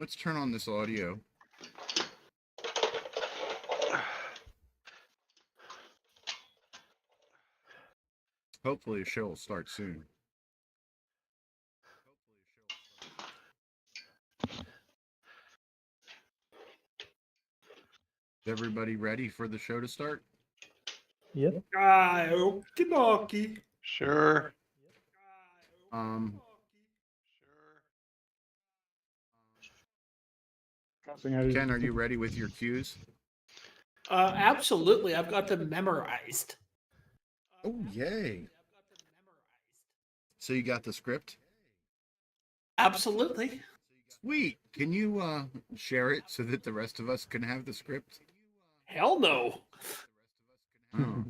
Let's turn on this audio. Hopefully the show will start soon. Is everybody ready for the show to start? Yep. Okie Sure. Ken, are you ready with your cues? Absolutely. I've got them memorized. Oh, yay. So you got the script? Absolutely. Sweet. Can you share it so that the rest of us can have the script? Hell no. Oh.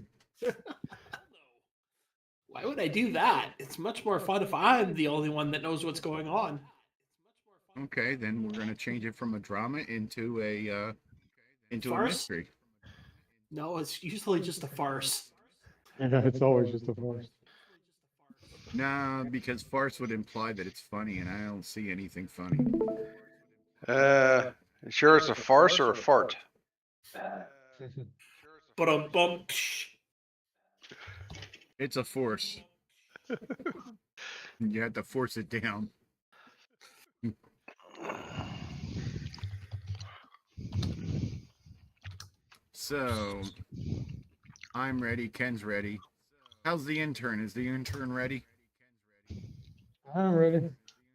Why would I do that? It's much more fun if I'm the only one that knows what's going on. Okay, then we're gonna change it from a drama into a Farce? mystery. No, it's usually just a farce. Yeah, it's always just a farce. Nah, because farce would imply that it's funny, and I don't see anything funny. Sure it's a farce or a fart? But bum. It's a force. You have to force it down. So, I'm ready. Ken's ready. How's the intern? Is the intern ready? I'm ready.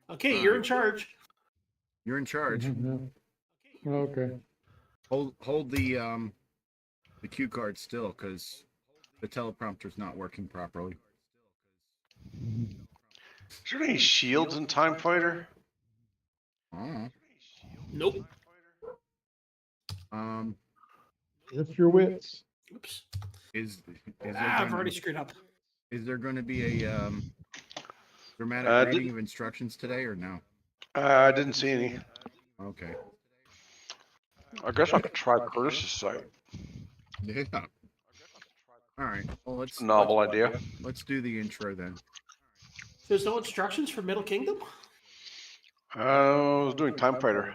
Okay, you're in charge. You're in charge. Okay. Hold the cue card still, because the teleprompter's not working properly. Is there any shields in Time Fighter? Oh. Nope. Just your wits. Oops. Is I've already screwed up. Is there going to be a dramatic reading of instructions today, or no? I didn't see any. Okay. I guess I could try Curtis's site. Yeah. All right. Well, Novel idea. Let's do the intro then. There's no instructions for Middle Kingdom? I was doing Time Fighter.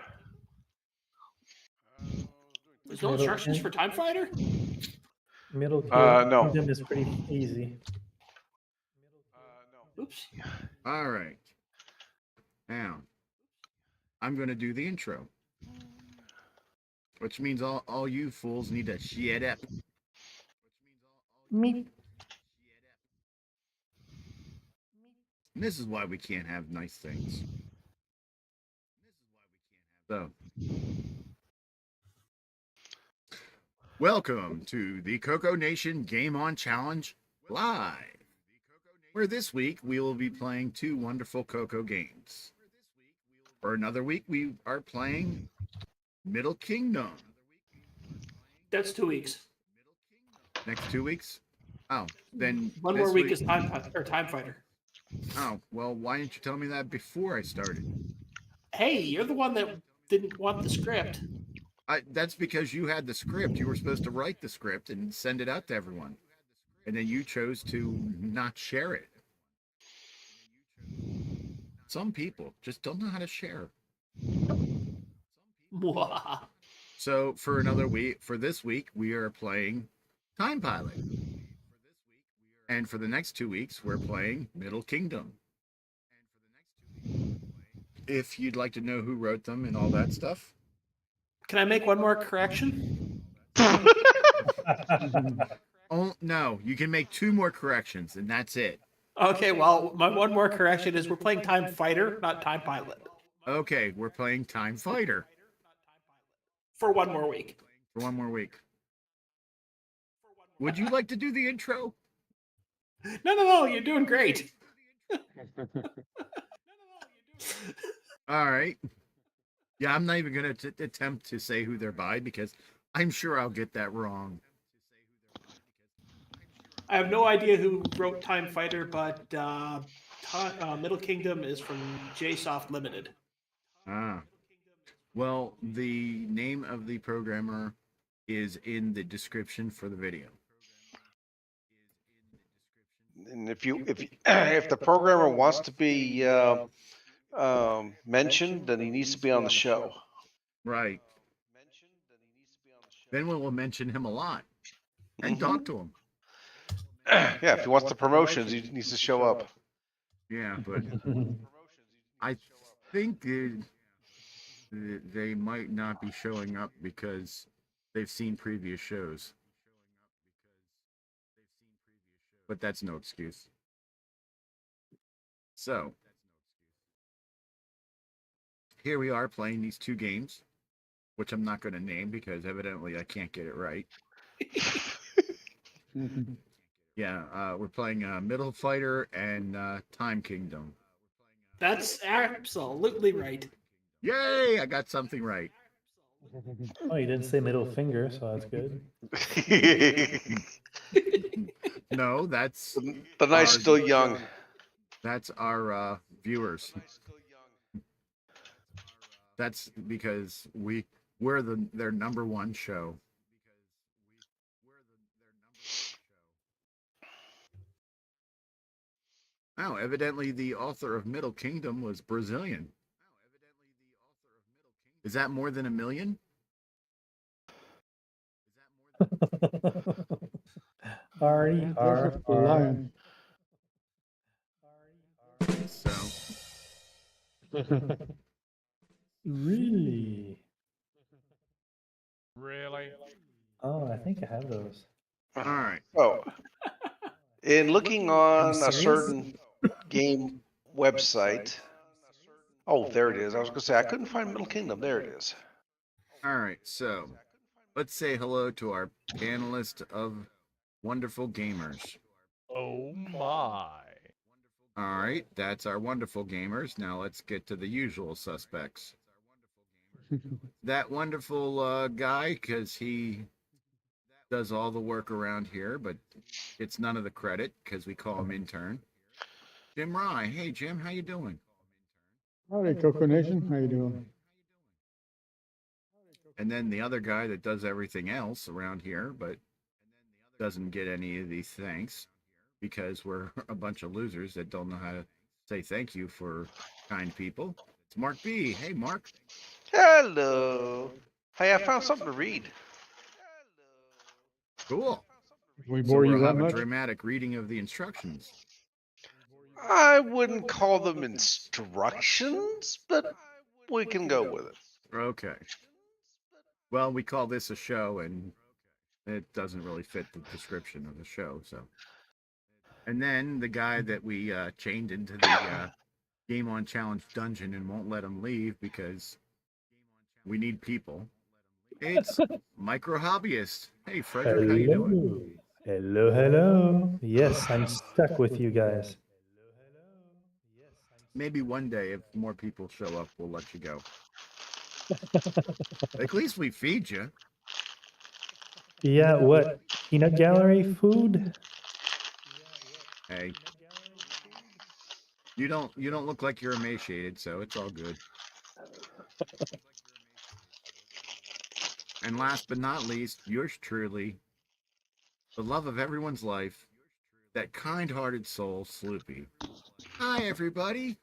There's no instructions for Time Fighter? Middle no. Kingdom is pretty easy. Oops. All right. Now, I'm going to do the intro. Which means all you fools need to shut up. Me. And this is why we can't have nice things. So, welcome to the CoCo Nation Game On Challenge Live, where this week we will be playing two wonderful CoCo games. For another week, we are playing Middle Kingdom. That's 2 weeks. Next 2 weeks? Oh, then One more week is Time Fighter. Oh, well, why didn't you tell me that before I started? Hey, you're the one that didn't want the script. That's because you had the script. You were supposed to write the script and send it out to everyone. And then you chose to not share it. Some people just don't know how to share. So for this week, we are playing Time Pilot. And for the next 2 weeks, we're playing Middle Kingdom. If you'd like to know who wrote them and all that stuff. Can I make one more correction? Oh, no, you can make 2 more corrections, and that's it. Okay, well, my one more correction is we're playing Time Fighter, not Time Pilot. Okay, we're playing Time Fighter. For 1 more week. For 1 more week. Would you like to do the intro? No, you're doing great. All right. Yeah, I'm not even going to attempt to say who they're by because I'm sure I'll get that wrong. I have no idea who wrote Time Fighter, but Middle Kingdom is from JSoft Limited. Ah. Well, the name of the programmer is in the description for the video. And if the programmer wants to be mentioned, then he needs to be on the show. Right. Then we will mention him a lot and Mhm. talk to him. Yeah, if he wants the promotions, he needs to show up. Yeah, but I think they might not be showing up because they've seen previous shows. But that's no excuse. So, here we are playing these two games, which I'm not going to name because evidently I can't get it right. Yeah, we're playing Middle Fighter and Time Kingdom. That's absolutely right. Yay! I got something right. Oh, you didn't say middle finger, so that's good. No, that's The night's Ours. still young. that's our viewers. That's because we're their number one show. Oh, evidently the author of Middle Kingdom was Brazilian. Is that more than 1 million? Lion. So, Really? Really? Oh, I think I have those. all right. So, in looking on a serious? certain game website, oh, there it is. I was going to say I couldn't find Middle Kingdom. There it is. All right. So, let's say hello to our panelist of wonderful gamers. Oh my. All right, that's our wonderful gamers. Now let's get to the usual suspects. That wonderful guy, because he does all the work around here, but gets none of the credit because we call him intern. Jim Rye. Hey, Jim, how you doing? Howdy, CoCo Nation. How you doing? And then the other guy that does everything else around here, but doesn't get any of these thanks because we're a bunch of losers that don't know how to say thank you for kind people. It's Mark B. Hey, Mark. Hello. Hey, I found something to read. Cool. We So bore you we'll that have a much? dramatic reading of the instructions. I wouldn't call them instructions, but we can go with it. Okay. Well, we call this a show, and it doesn't really fit the description of the show. So, and then the guy that we chained into the Game On Challenge dungeon and won't let him leave because we need people. It's Micro Hobbyist. Hey, Frederick, how you doing? Hello. Yes, I'm stuck with you guys. Maybe one day, if more people show up, we'll let you go. At least we feed you. Yeah, what? Peanut gallery food? Hey, you don't look like you're emaciated, so it's all good. And last but not least, yours truly, the love of everyone's life, that kind-hearted soul, Sloopy. Hi, everybody.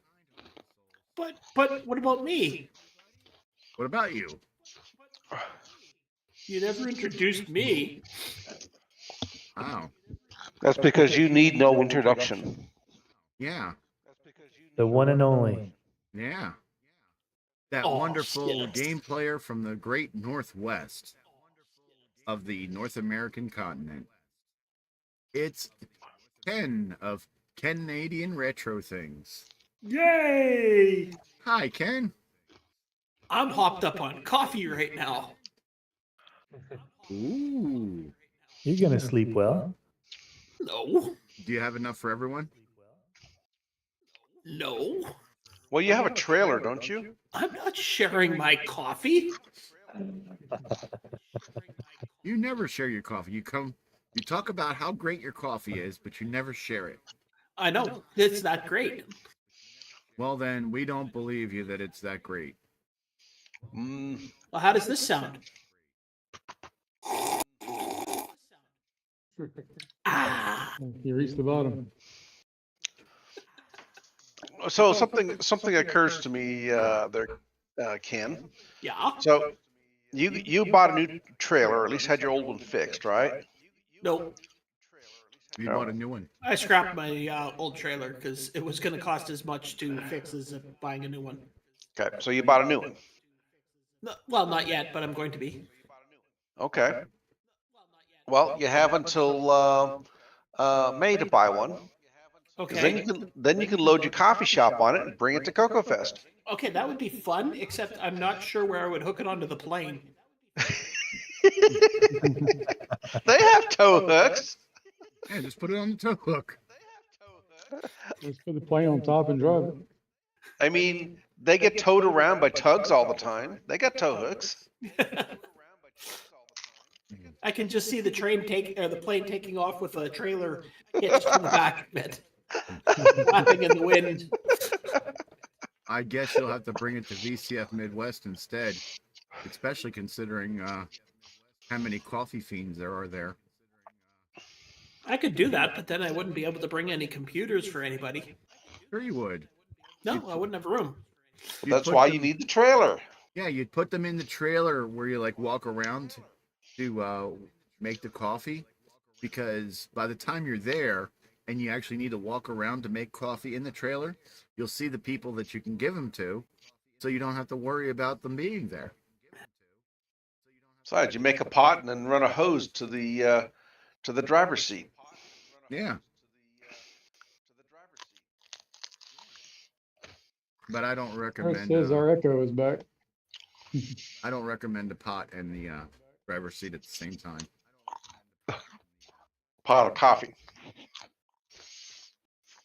But what about me? What about you? You never introduced me. Wow. That's because you need no introduction. Yeah. The one and only. Yeah. That Oh, wonderful yes. game player from the great Northwest of the North American continent. It's Ken of Canadian Retro Things. Yay! Hi, Ken. I'm hopped up on coffee right now. Ooh. You're gonna sleep well. No, Do you have enough for everyone? no. Well, you have a trailer, don't you? I'm not sharing my coffee. You never share your coffee. You talk about how great your coffee is, but you never share it. I know, it's not great. Well, then we don't believe you that it's that great. Mm, Well, how does this sound? Ah, You reached the bottom. So something occurs to me there, Ken. Yeah. So you bought a new trailer, or at least had your old one fixed, right? Nope. You No. bought a new one. I scrapped my old trailer because it was going to cost as much to fix as buying a new one. Okay, so you bought a new one. No, well, not yet, but I'm going to be. Okay. Well, you have until May to buy one. 'Cause Okay. then you can load your coffee shop on it and bring it to CoCo Fest. Okay, that would be fun, except I'm not sure where I would hook it onto the plane. They have tow hooks. Yeah, just put it on the tow hook. Just put the plane on top and drive it. I mean, they get towed around by tugs all the time. They got tow hooks. I can just see the the plane taking off with a trailer hitched to the back of it, flapping in the wind. I guess you'll have to bring it to VCF Midwest instead, especially considering how many coffee fiends there are there. I could do that, but then I wouldn't be able to bring any computers for anybody. Sure you would. No, I wouldn't have room. You'd That's put why them- you need the trailer. Yeah, you'd put them in the trailer where you like walk around to make the coffee, because by the time you're there and you actually need to walk around to make coffee in the trailer, you'll see the people that you can give them to, so you don't have to worry about them being there. Besides, you make a pot and then run a hose to the driver's seat. Yeah. But I don't Chris recommend. says our echo is back. I don't recommend a pot and the driver's seat at the same time. Pot of coffee.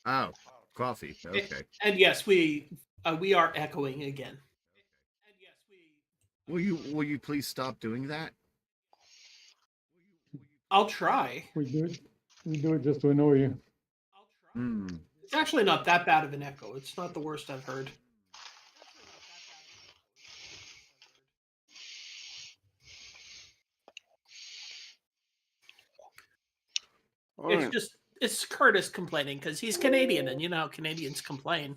Oh, coffee. Okay. And yes, we are echoing again. Will you please stop doing that? I'll try. We do it just to annoy you. Hmm. It's actually not that bad of an echo. It's not the worst I've heard. All right. It's Curtis complaining because he's Canadian, and you know how Canadians complain.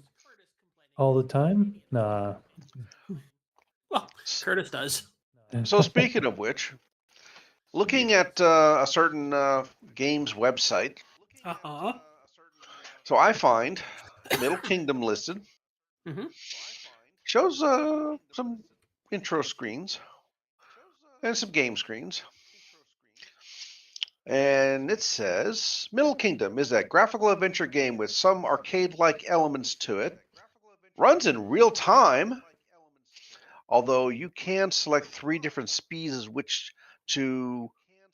All the time? Nah. Well, Curtis does. So speaking of which, looking at a certain games website, Uh-huh. so I find Middle Kingdom listed. Mhm. Shows some intro screens and some game screens. And it says Middle Kingdom is a graphical adventure game with some arcade-like elements to it. Runs in real time, although you can select 3 different speeds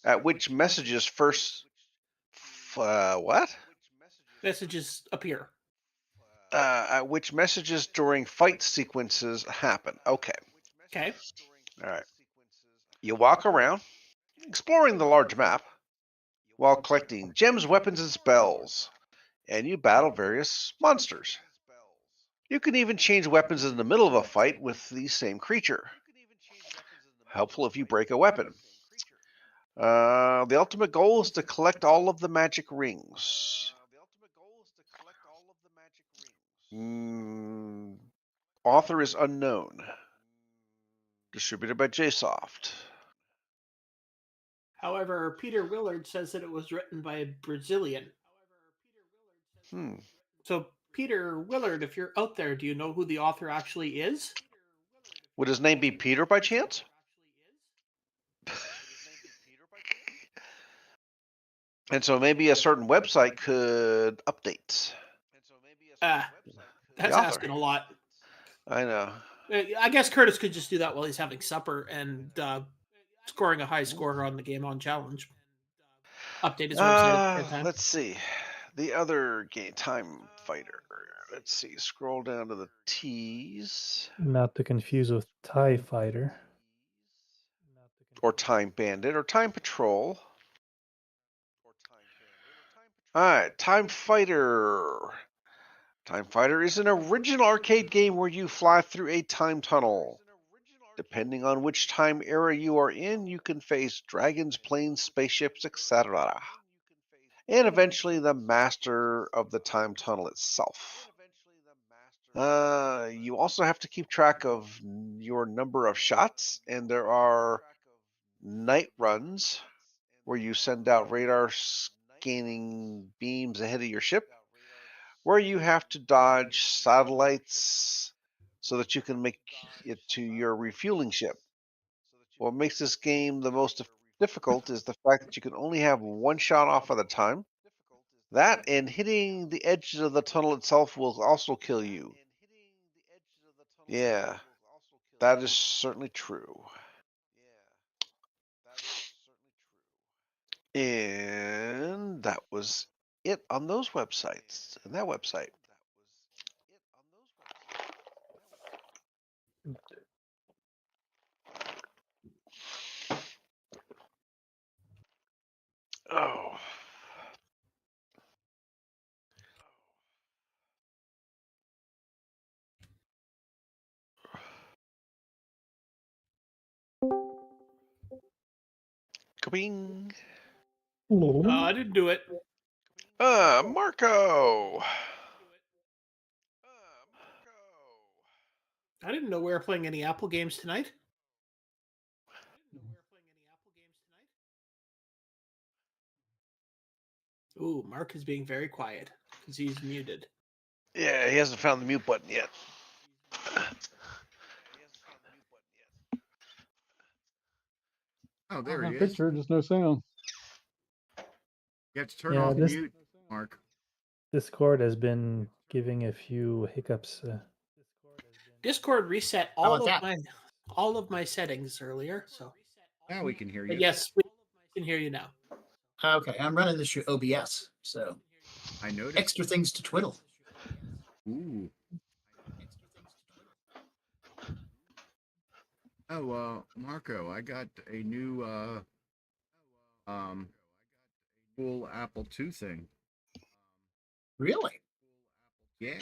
at which messages first what? Messages appear. At which messages during fight sequences happen. Okay. Okay. All right. You walk around, exploring the large map, while collecting gems, weapons, and spells, and you battle various monsters. You can even change weapons in the middle of a fight with the same creature. Helpful if you break a weapon. The ultimate goal is to collect all of the magic rings. Author is unknown. Distributed by JSoft. However, Peter Willard says that it was written by a Brazilian. So, Peter Willard, if you're out there, do you know who the author actually is? Would his name be Peter by chance? And so maybe a certain website could update. That's author. asking a lot. I know. I guess Curtis could just do that while he's having supper and scoring a high score on the Game On Challenge. Update his website at the same time. Let's see. The other game, Time Fighter. Let's see. Scroll down to the T's. Not to confuse with TIE Fighter. Or Time Bandit or Time Patrol. Alright, Time Fighter. Time Fighter is an original arcade game where you fly through a time tunnel. Depending on which time era you are in, you can face dragons, planes, spaceships, etc. And eventually the master of the time tunnel itself. You also have to keep track of your number of shots, and there are night runs where you send out radar scanning beams ahead of your ship, where you have to dodge satellites so that you can make it to your refueling ship. What makes this game the most difficult is the fact that you can only have one shot off at a time. That and hitting the edges of the tunnel itself will also kill you. Yeah, that is certainly true. And that was it on those websites and that website. Oh. Kabing. I didn't do it. Marco. I didn't know we were playing any Apple games tonight. Ooh, Mark is being very quiet because he's muted. Yeah, he hasn't found the mute button yet. Oh, there he is. Picture, just no sound. You have to turn Yeah, off this- mute, Mark. Discord has been giving a few hiccups. Discord reset How all about of all of my settings earlier, so Now we can hear but you. yes, we can hear you now. Okay, I'm running this through OBS, so I noticed. extra things to twiddle. Ooh. Oh, Marco, I got a new cool Apple II thing. Really? Yeah.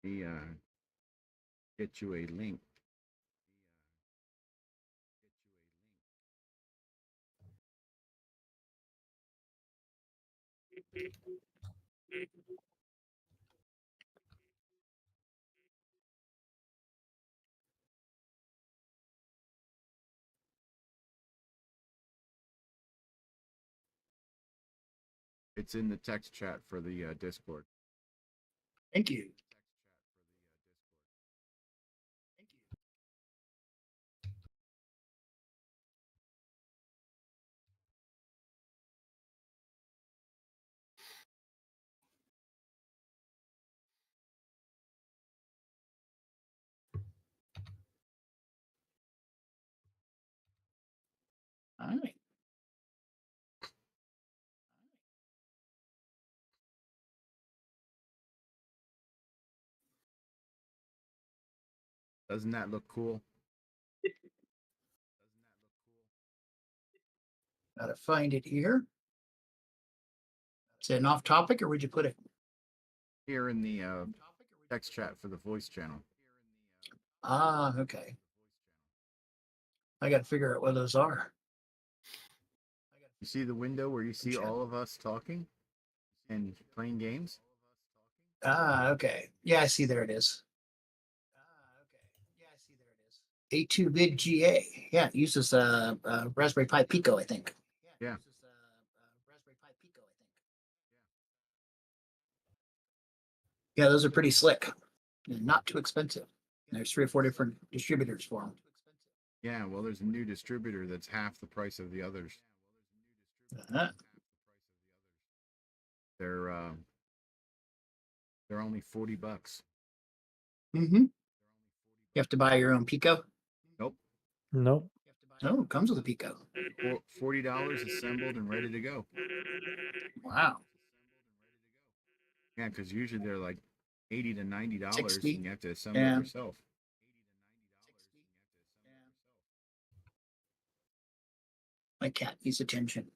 Let me get you a link. It's in the text chat for the Discord. Thank you. All right. Doesn't that look cool? Gotta find it here. Is it an off topic, or would you put it? Here in the text chat for the voice channel. Ah, okay. I got to figure out what those are. You see the window where you see Chat. all of us talking and playing games? Ah, okay. Yeah, I see. There it is. A2 Big GA. Yeah, it uses Raspberry Pi Pico, I think. Yeah. Yeah, those are pretty slick and not too expensive. There's 3 or 4 different distributors for them. Yeah, well, there's a new distributor that's half the price of the others. Uh-huh. They're only $40. Mm-hmm. You have to buy your own Pico. Nope. Nope. Oh, it comes with a Pico. $40 assembled and ready to go. Wow. Yeah, because usually they're like $80 to $90, 60. and you have to assemble Yeah. it yourself. My cat needs attention.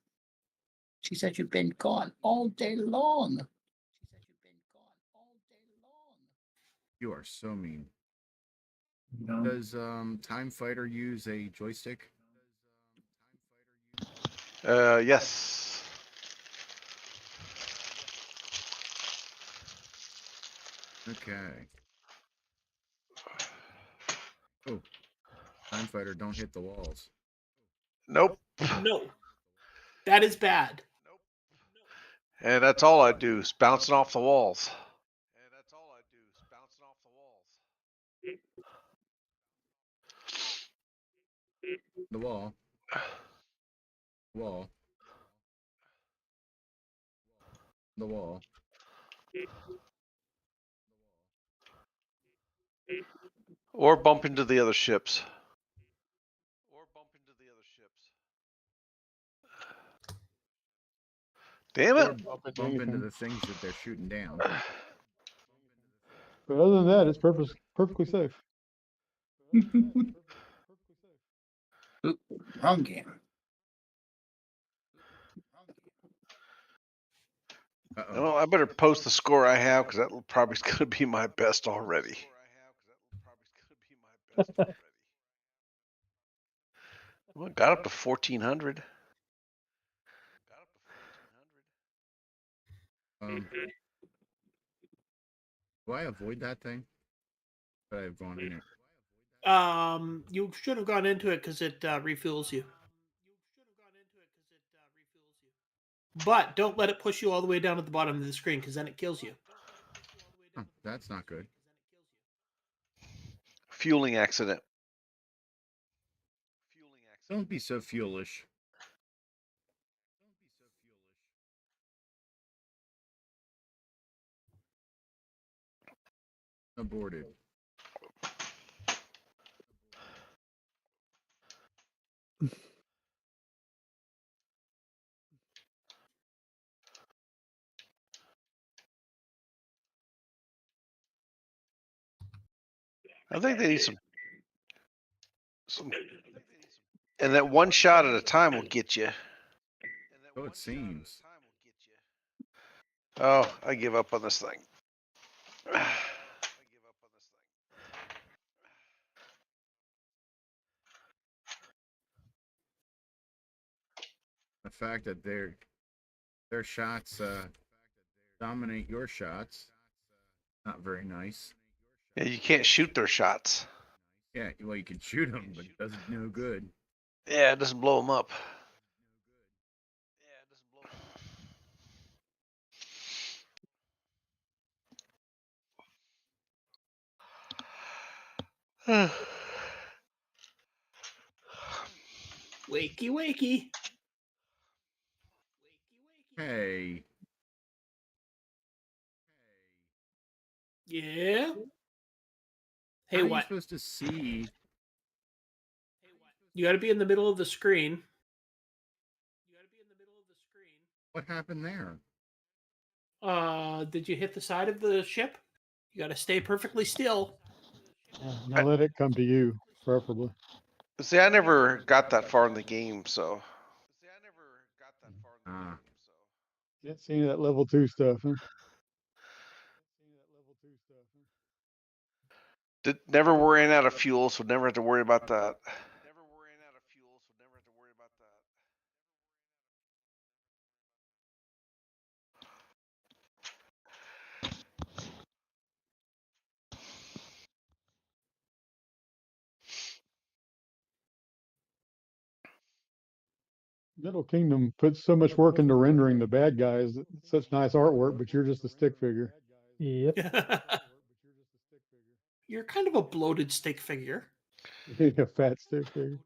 She said you've been gone all day long. You are so mean. No. Does Time Fighter use a joystick? Yes. Okay. Oh, Time Fighter, don't hit the walls. Nope. No, that is bad. And that's all I do is bouncing off the walls. The wall. Wall. The wall. Or bump into the other ships. Damn Or it. bump into Bump into anything. the things that they're shooting down. But other than that, it's perfectly safe. Oop, wrong game. Uh-oh. Well, I better post the score I have because that probably is going to be my best already. Well, got up to 1,400. Do I avoid that thing? But I've gone in it. You should have gone into it because it refuels you. But don't let it push you all the way down to the bottom of the screen because then it kills you. Oh, that's not good. Fueling accident. Don't be so fuelish. Aborted. I think they need some, and that one shot at a time will get you. So it seems. Oh, I give up on this thing. The fact that their shots dominate your shots, not very nice. Yeah, you can't shoot their shots. Yeah, well, you can shoot them, but it doesn't no good. Yeah, it doesn't blow them up. Wakey, wakey. Hey, Yeah. Hey, how are you what? supposed to see? You got to be in the middle of the screen. What happened there? Did you hit the side of the ship? You got to stay perfectly still. Now let it come to you, preferably. See, I never got that far in the game, so Ah, You ain't seen that level 2 stuff, huh? never worrying out of fuel, so never have to worry about that. Middle Kingdom puts so much work into rendering the bad guys. It's such nice artwork, but you're just a stick figure. Yep. You're kind of a bloated stick figure. You're a fat stick figure.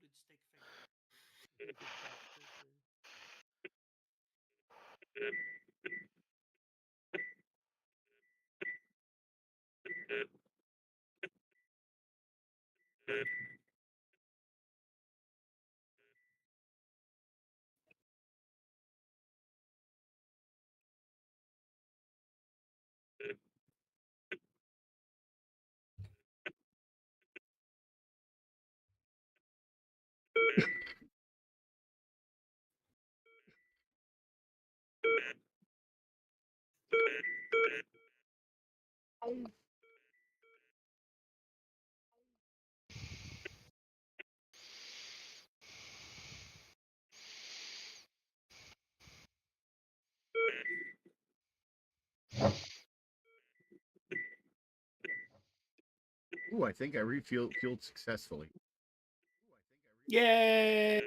Ooh, I think I refueled successfully. Yay!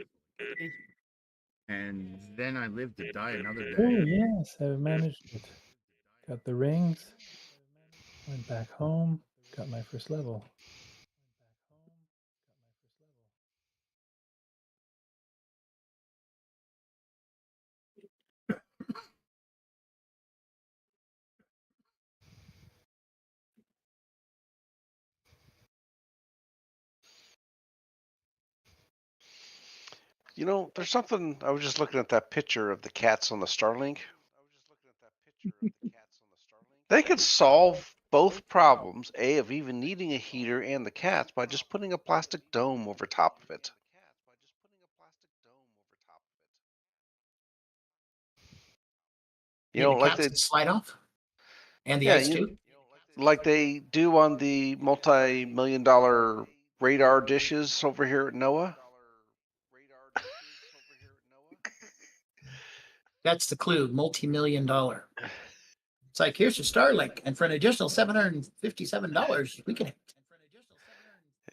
And then I lived to die another Oh, day. yes, I managed it. Got the rings. Went back home. Got my first level. You know, there's something. I was just looking at that picture of the cats on the Starlink. They could solve both problems, A, of even needing a heater and the cats, by just putting a plastic dome over top of it. You And know, the like cats can slide off, and the yeah, ice too. like they do on the multi-million-dollar radar dishes over here at NOAA. That's the clue. $multi-million. It's like, here's your Starlink, and for an additional $757, we can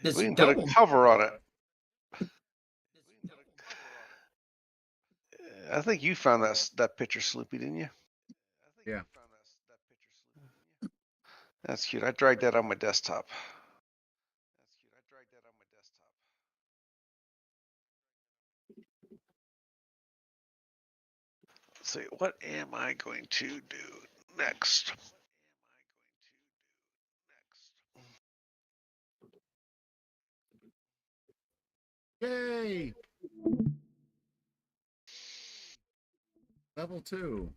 this We can put a dome. cover on it. I think you found that picture, Sloopy, didn't you? Yeah. That's cute. I dragged that on my desktop. Let's see, what am I going to do next? Yay! Level 2.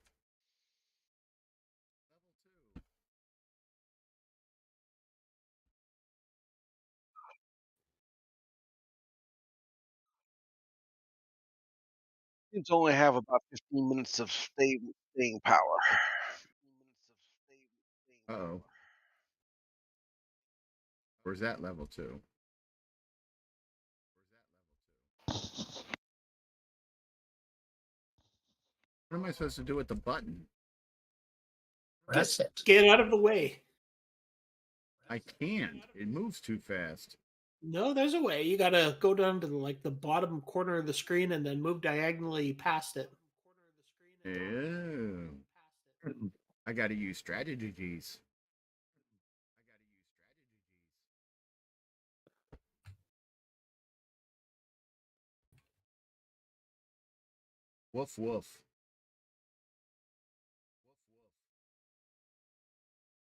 Seems to only have about 15 minutes of staying power. Uh-oh. Where's that level 2? What am I supposed to do with the button? Press it. Get out of the way. I can't. It moves too fast. No, there's a way. You gotta go down to the bottom corner of the screen and then move diagonally past it. Ew. I gotta use strategies. Woof woof.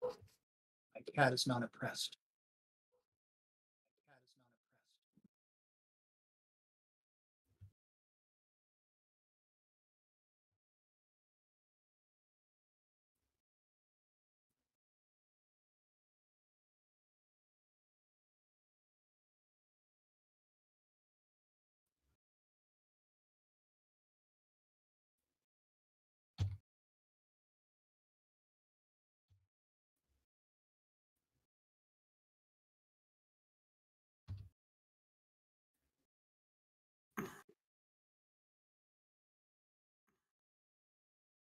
My cat is not impressed.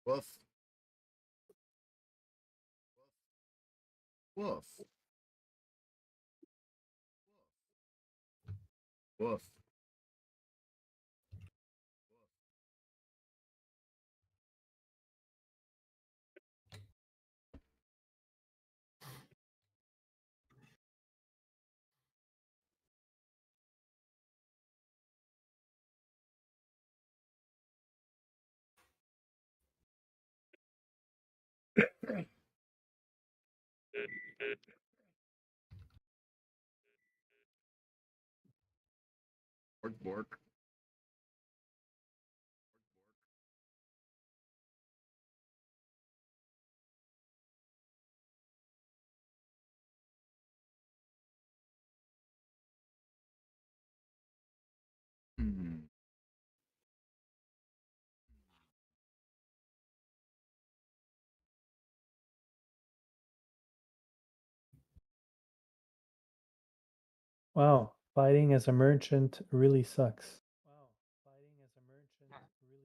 Woof. Woof. Woof. Bork bork. Hmm. Wow, fighting as a merchant really sucks.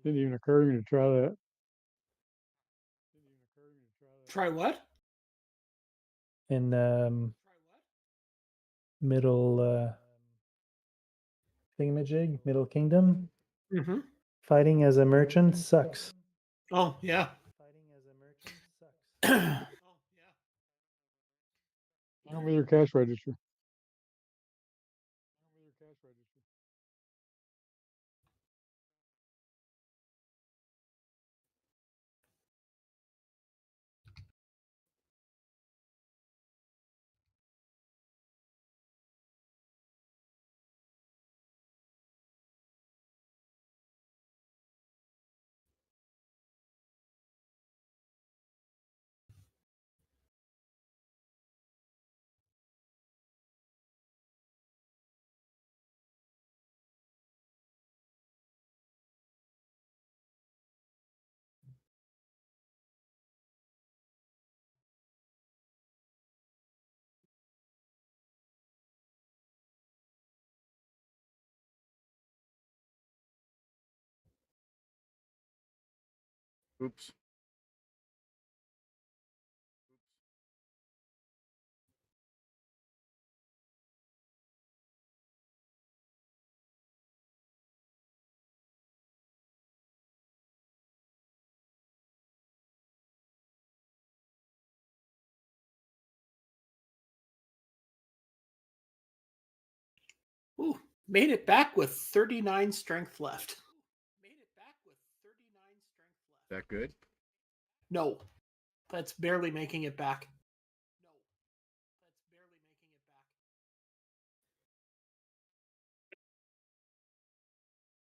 Didn't even occur to me to try that. Try what? In middle thingamajig, Middle Kingdom. Mm-hmm. Fighting as a merchant sucks. Oh yeah. Down with your cash register. Oops. Ooh, made it back with 39 strength left. Is that good? No, that's barely making it back.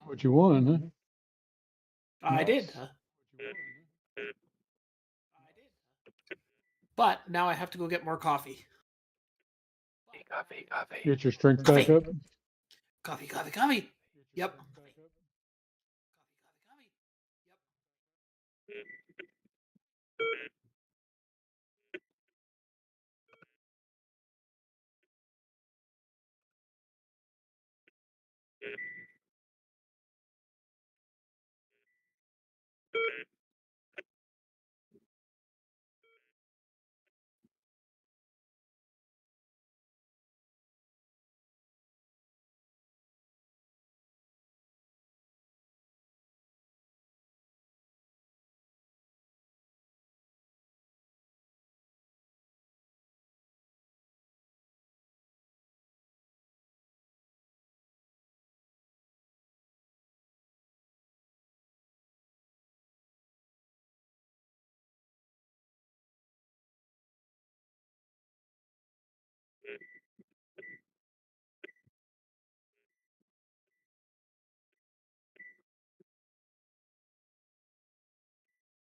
What you won, huh? I did. Nice. But now I have to go get more coffee. Get your strength back up. Coffee. Yep.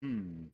Hmm.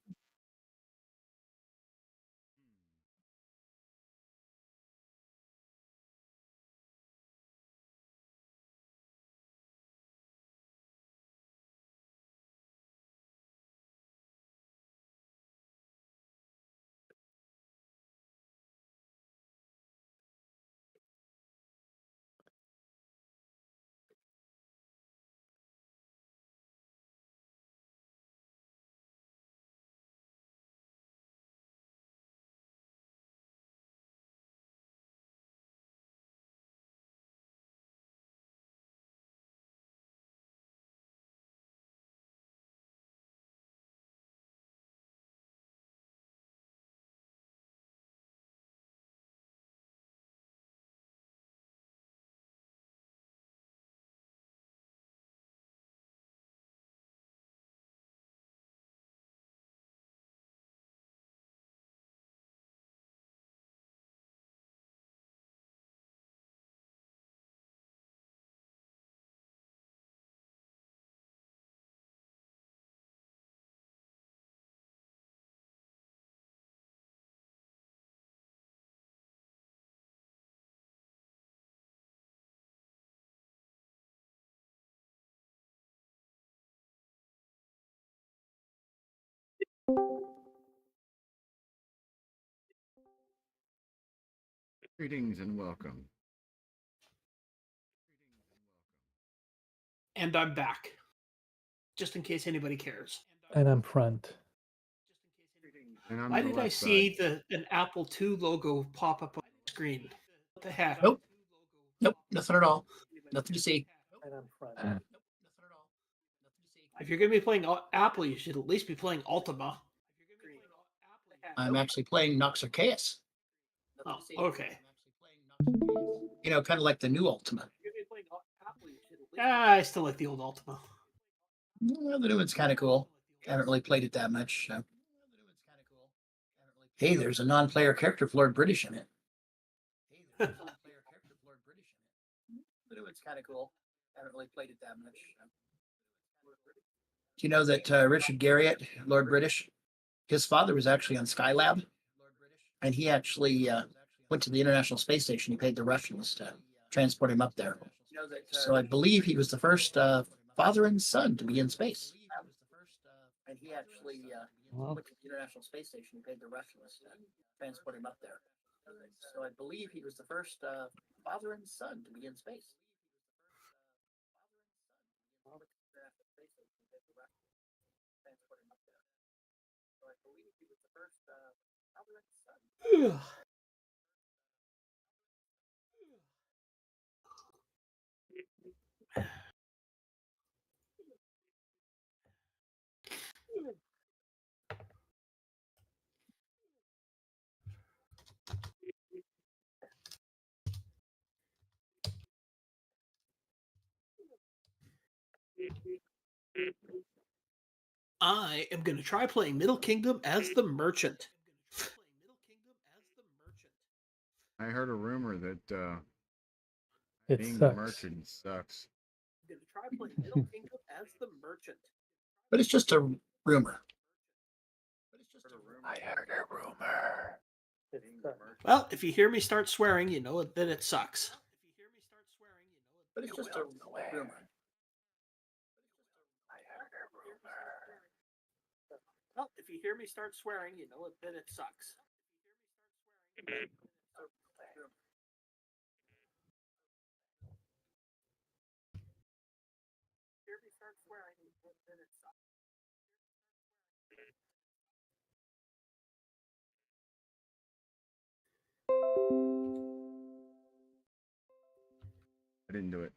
Greetings and welcome. And I'm back. Just in case anybody cares. And I'm front. And on Why the did I left see side, an Apple II logo pop up on the screen? What the heck? Nope. Nope, nothing at all. Nothing to see. Right on front. If you're going to be playing Apple, you should at least be playing Ultima. I'm actually playing Noxarchaeus. Oh, okay. You know, kind of like the new Ultima. I still like the old Ultima. Well, the new one's kind of cool. Haven't really played it that much. So. Hey, there's a non-player character for Lord British in it. The new one's kind of cool. Haven't really played it that much. So. Do you know that Richard Garriott, Lord British, his father was actually on Skylab, and he actually went to the International Space Station. He paid the Russians to transport him up there. So I believe he was the first father and son to be in space. And he actually went to the International Space Station. He paid the Russians to transport him up there. So I believe he was the first father and son to be in space. I am going to try playing Middle Kingdom as the merchant. I heard a rumor that It being the sucks. merchant sucks. I'm going to try playing Middle Kingdom as the merchant. But it's just a rumor. I heard a rumor. It sucks. Well, if you hear me start swearing, you know that it sucks. But it's just a rumor. I heard a rumor. Well, if you hear me start swearing, you know that it sucks. I didn't do it.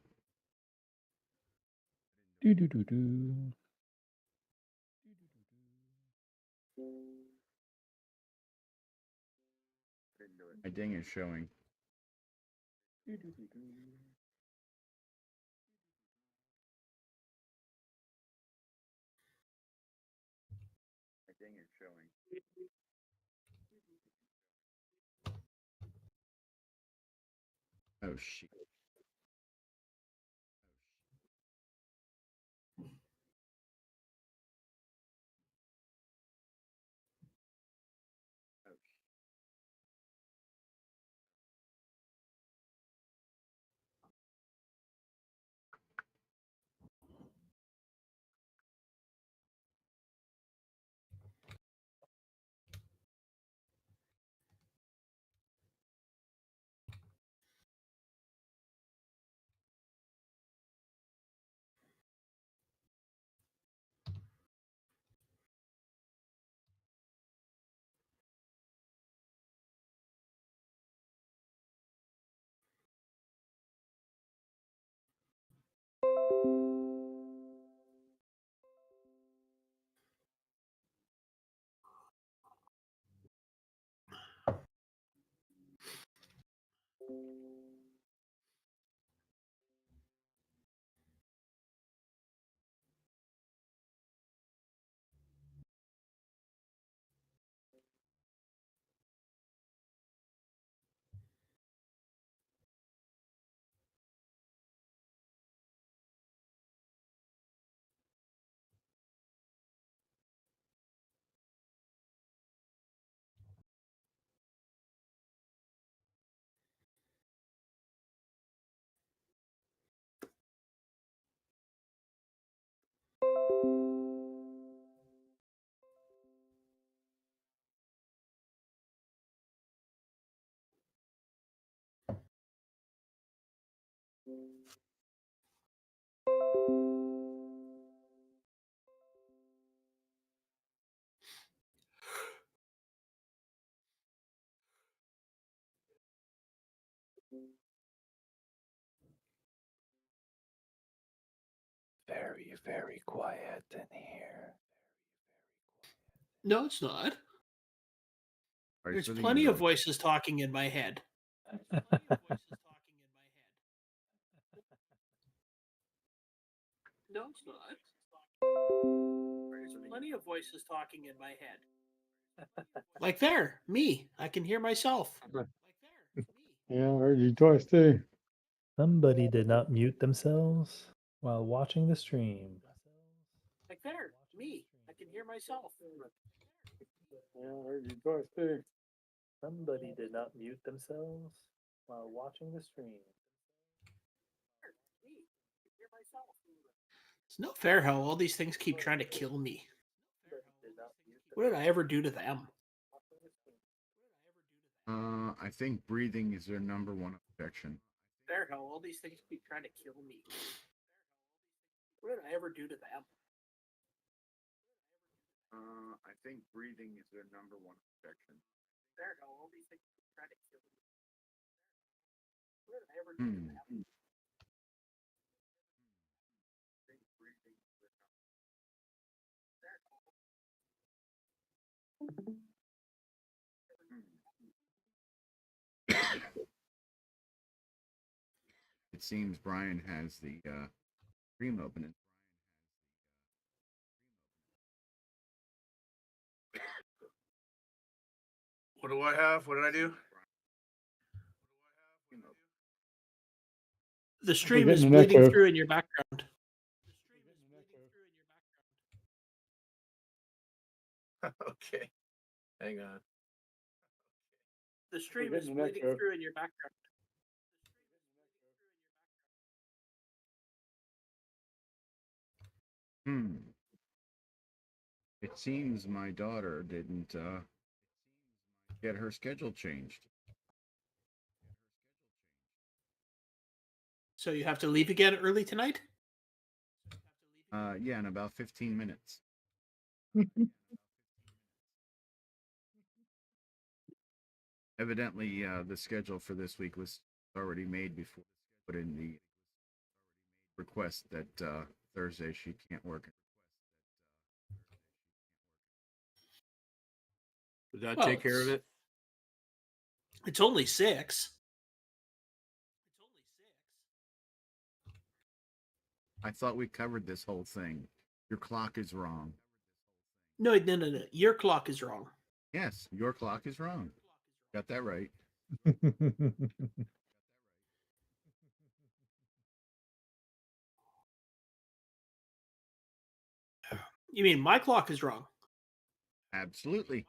Do do do do. My ding is showing. My ding is showing. Oh shit. very quiet in here. No, it's not. Sorry There's for the plenty of interrupt. voices talking in my head. No, it's not. There's plenty of voices talking in my head. Like there, me. I can hear myself. Yeah, I heard you twice too. Somebody did not mute themselves while watching the stream. Like there, me. I can hear myself. Yeah, I heard you twice too. Somebody did not mute themselves while watching the stream. It's no fair how all these things keep trying to kill me. What did I ever do to them? I think breathing is their number one objection. Fair how all these things keep trying to kill me. What did I ever do to them? I think breathing is their number one objection. Fair how all these things keep trying to kill me. What did I ever do to them? It seems Brian has the stream open. What do I have? What did I do? The stream is getting an bleeding echo. through in your background. Okay. Hang on. The stream We're is getting an bleeding echo. through in your background. It seems my daughter didn't get her schedule changed. So you have to leave again early tonight? Yeah, in about 15 minutes. Evidently, the schedule for this week was already made before I put in the request that Thursday she can't work. Did that Well, take care of it? It's only 6. I thought we covered this whole thing. Your clock is wrong. No. Your clock is wrong. Yes, your clock is wrong. Got that right. You mean my clock is wrong? Absolutely.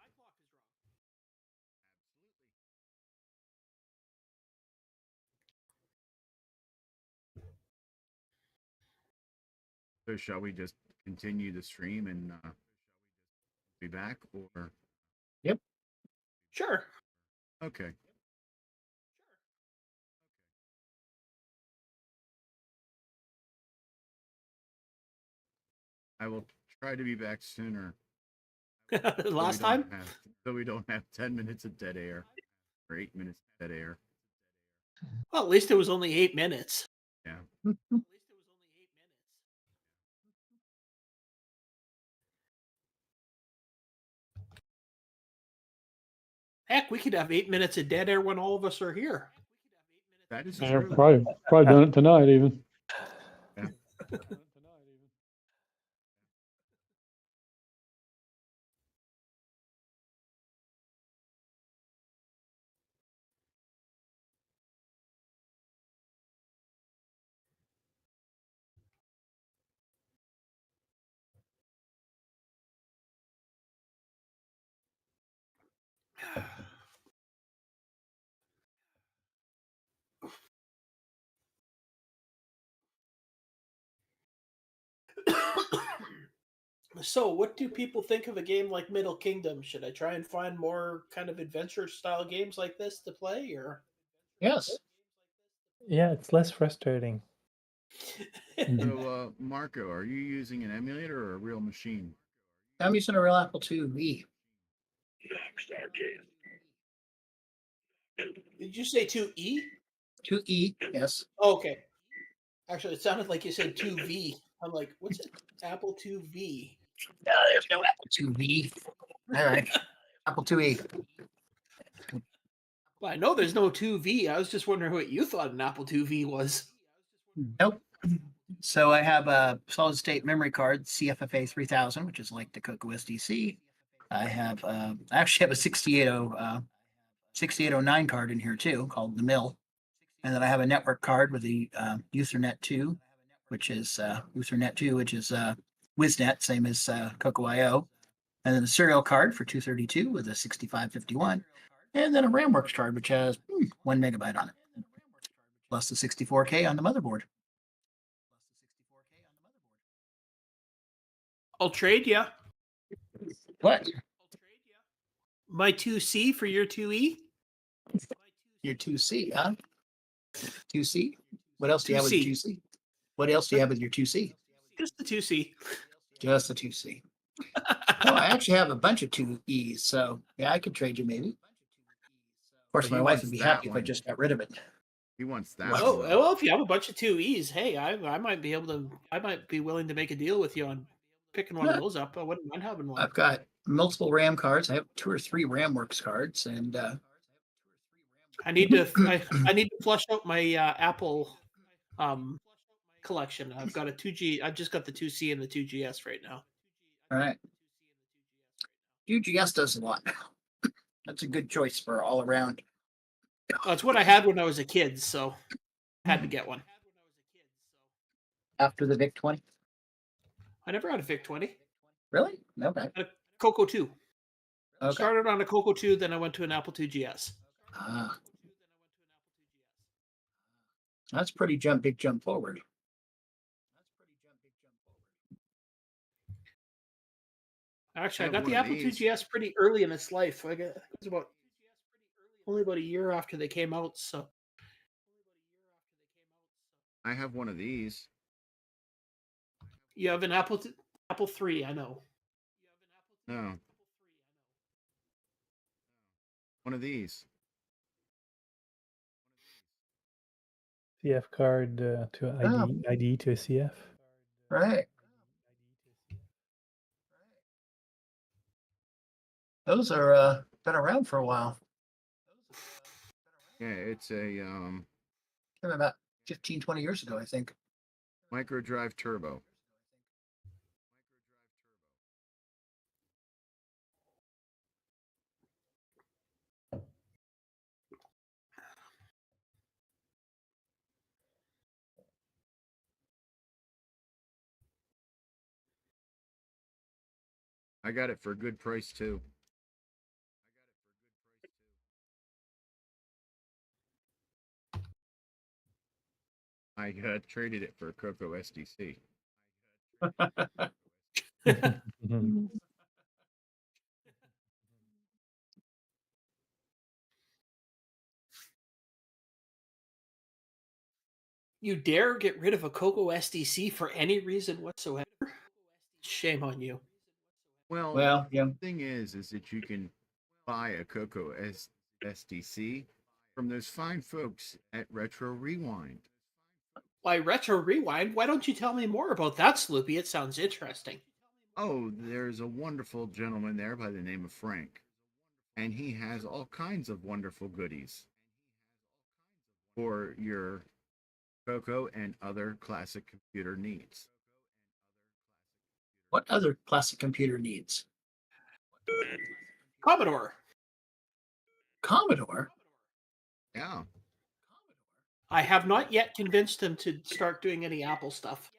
So shall we just continue the stream and be back, or? Yep. Sure. Okay. I will try to be back sooner. Last time? So we don't have 10 minutes of dead air or 8 minutes of dead air. Well, at least it was only 8 minutes. Yeah. Heck, we could have 8 minutes of dead air when all of us are here. That is Yeah, true. probably done it tonight even. Yeah. So, what do people think of a game like Middle Kingdom? Should I try and find more kind of adventure style games like this to play, or? Yes. Yeah, it's less frustrating. So, Marco, are you using an emulator or a real machine? I'm using a real Apple IIe. Did you say 2E? 2E, yes. Okay. Actually, it sounded like you said 2V. I'm like, what's an Apple IIV? There's no Apple IIV. All right. Apple IIe. Well, I know there's no 2V. I was just wondering what you thought an Apple IIV was. Nope. So I have a solid state memory card, CFFA 3000, which is like the CoCo SDC. I have, I actually have a 6809 card in here too, called the Mill. And then I have a network card with the Ethernet 2, which is Ethernet 2, which is WizNet, same as CoCo IO. And then a serial card for 232 with a 6551. And then a RAMWorks card, which has 1 megabyte on it, plus the 64K on the motherboard. I'll trade you What? my 2C for your 2E. Your 2C, huh? 2C? What else do you have with your 2C? What else do you have with your 2C? Just the 2C. Just the 2C. No, I actually have a bunch of 2Es, so yeah, I could trade you maybe. Of course, But my he wife wants would be that happy if I one. just got rid of it. He wants that. Oh, one. well, if you have a bunch of 2Es, hey, I might be able to. I might be willing to make a deal with you on picking one of those up. I wouldn't mind having one. I've got multiple RAM cards. I have 2 or 3 RAMWorks cards, and I need to. I need to flush out my Apple collection. I've got a 2G. I've just got the 2C and the 2GS right now. all right. UGS does a lot. That's a good choice for all around. That's what I had when I was a kid, so I had to get one. After the VIC 20? I never had a VIC 20. Really? Okay. A CoCo 2. Okay. Started on a CoCo 2, then I went to an Apple 2GS. Ah. That's pretty big jump forward. Actually, I have got one the of Apple these. 2GS pretty early in its life. I think it was only about a year after they came out. So I have one of these. you have an Apple 3, I know. No. One of these. CF card to ID to a CF. Right. Those are been around for a while. Yeah, it's a Came about 15, 20 years ago, I think. micro drive turbo. I got it for a good price too. I traded it for a CoCo SDC. You dare get rid of a CoCo SDC for any reason whatsoever? Shame on you. Well, Yeah. the thing is that you can buy a CoCo SDC from those fine folks at Retro Rewind. Why, Retro Rewind? Why don't you tell me more about that, Sloopy? It sounds interesting. Oh, there's a wonderful gentleman there by the name of Frank, and he has all kinds of wonderful goodies for your CoCo and other classic computer needs. What other classic computer needs? Commodore. Commodore? Yeah. I have not yet convinced him to start doing any Apple stuff.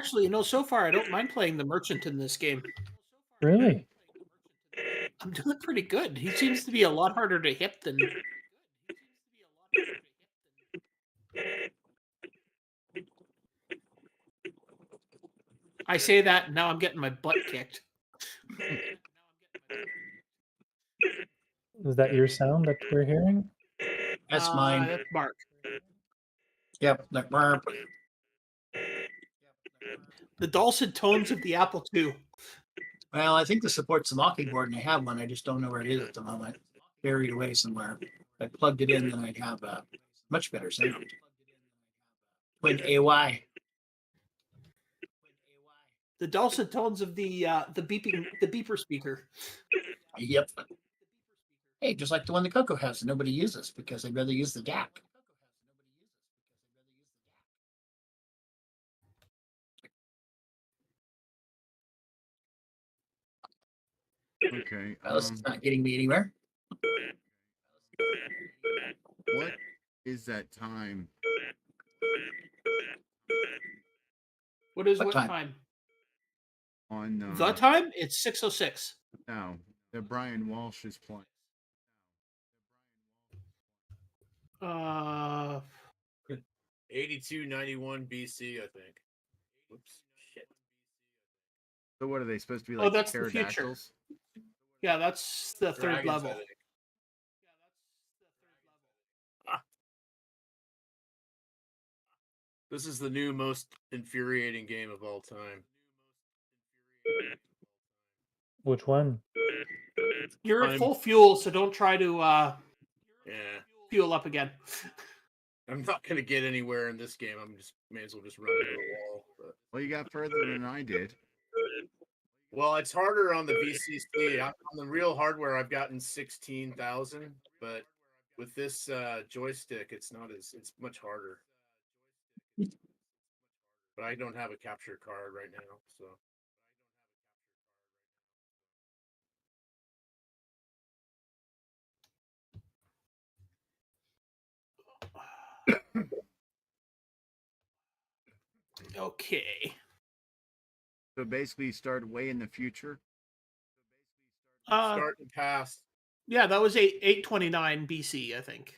Actually, so far I don't mind playing the merchant in this game. Really? I'm doing pretty good. He seems to be a lot harder to hit than. I say that, and now I'm getting my butt kicked. Is that your sound that we're hearing? That's mine. That's Mark. Yep. Like, burp. The dulcet tones of the Apple II. Well, I think this supports the Mockingbird, and I have one. I just don't know where it is at the moment. Buried away somewhere. If I plugged it in, then I'd have a much better sound. Twin AY. The dulcet tones of the beeper speaker. Yep. Hey, just like the one the CoCo has, that nobody uses because they'd rather use the DAC. Okay. Well, this is not getting me anywhere. What is that time? What is What what time? time? On The time? It's 6:06. now that Brian Walsh is playing. 8291 BC, I think. Whoops. Shit. So what are they supposed to be Oh, like? that's the future. Pterodactyls? Yeah, that's the third Dragons, I level. think. This is the new most infuriating game of all time. Which one? You're at I'm- full fuel, so don't try to Yeah. fuel up again. I'm not gonna get anywhere in this game. I'm just may as well just run into the wall. But, Well, you got further than I did. well, it's harder on the VCC. On the real hardware, I've gotten 16,000, but with this joystick, it's much harder. But I don't have a capture card right now, so. Okay. So basically, you start way in the future. Starting past, Yeah, that was 829 BC, I think.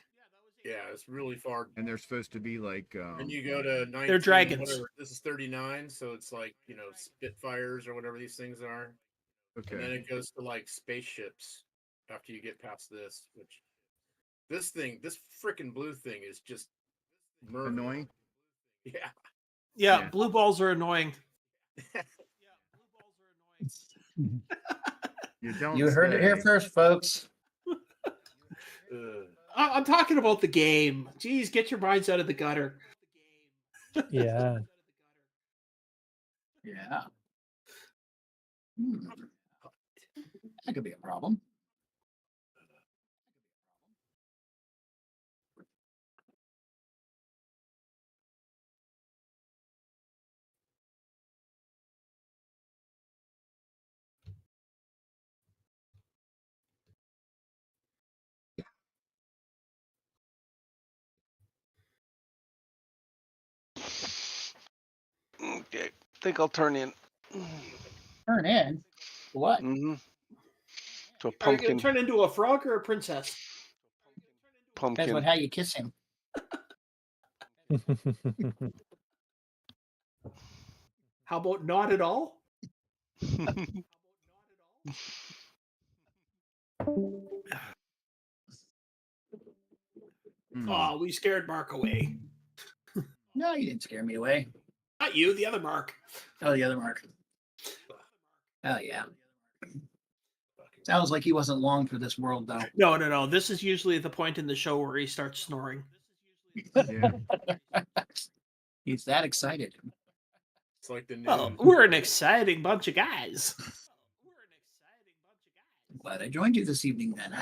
yeah, it's really far. And they're supposed to be like And you go to 19, They're dragons. whatever. This is 39, so it's like, Spitfires or whatever these things are. And then okay. it goes to like spaceships after you get past this, which this freaking blue thing is just murder. Annoying. Yeah. Yeah, Yeah. blue balls are annoying. You don't. You heard it here say. first, folks. I'm talking about the game. Jeez, get your minds out of the gutter. Yeah. Yeah. That could be a problem. Okay, think I'll turn in. Turn in. What? Mm-hmm. To a Are you pumpkin. going to turn into a frog or a princess? Depends on Pumpkin. how you kiss him. How about not at all? Oh, we scared Mark away. No, you didn't scare me away. Not you, the other Mark. Oh, the other Mark. Oh, yeah. Sounds like he wasn't long for this world, though. No. This is usually the point in the show where he starts snoring. Yeah. He's that excited. It's like the news. Oh, we're an exciting bunch of guys. Glad I joined you this evening, then.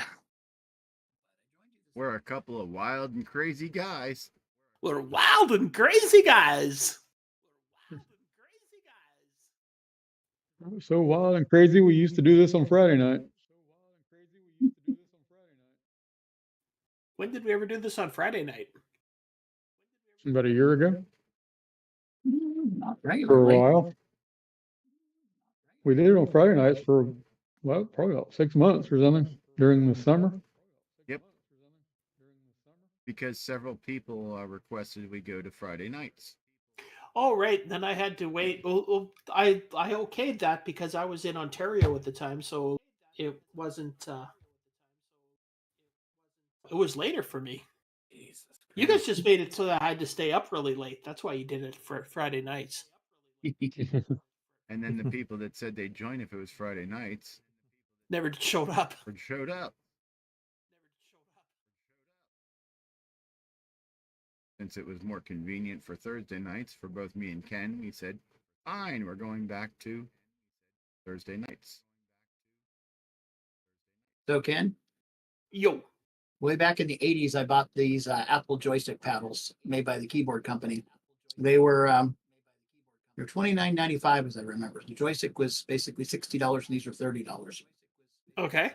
We're a couple of wild and crazy guys. We're wild and crazy guys. So wild and crazy. We used to do this on Friday night. When did we ever do this on Friday night? About a year ago. Not for a regularly. while. We did it on Friday nights for, well, probably about 6 months or something during the summer. Yep. Because several people requested we go to Friday nights. Oh, right. Then I had to wait. I okayed that because I was in Ontario at the time, so it wasn't. It was later for me. You guys just made it so that I had to stay up really late. That's why you did it for Friday nights. And then the people that said they'd join if it was Friday nights Never showed up. showed up. Since it was more convenient for Thursday nights for both me and Ken, we said, fine, we're going back to Thursday nights. So, Ken, Yo. way back in the 80s, I bought these Apple joystick paddles made by the keyboard company. They were they're $29.95 as I remember. The joystick was basically $60 and these were $30. Okay.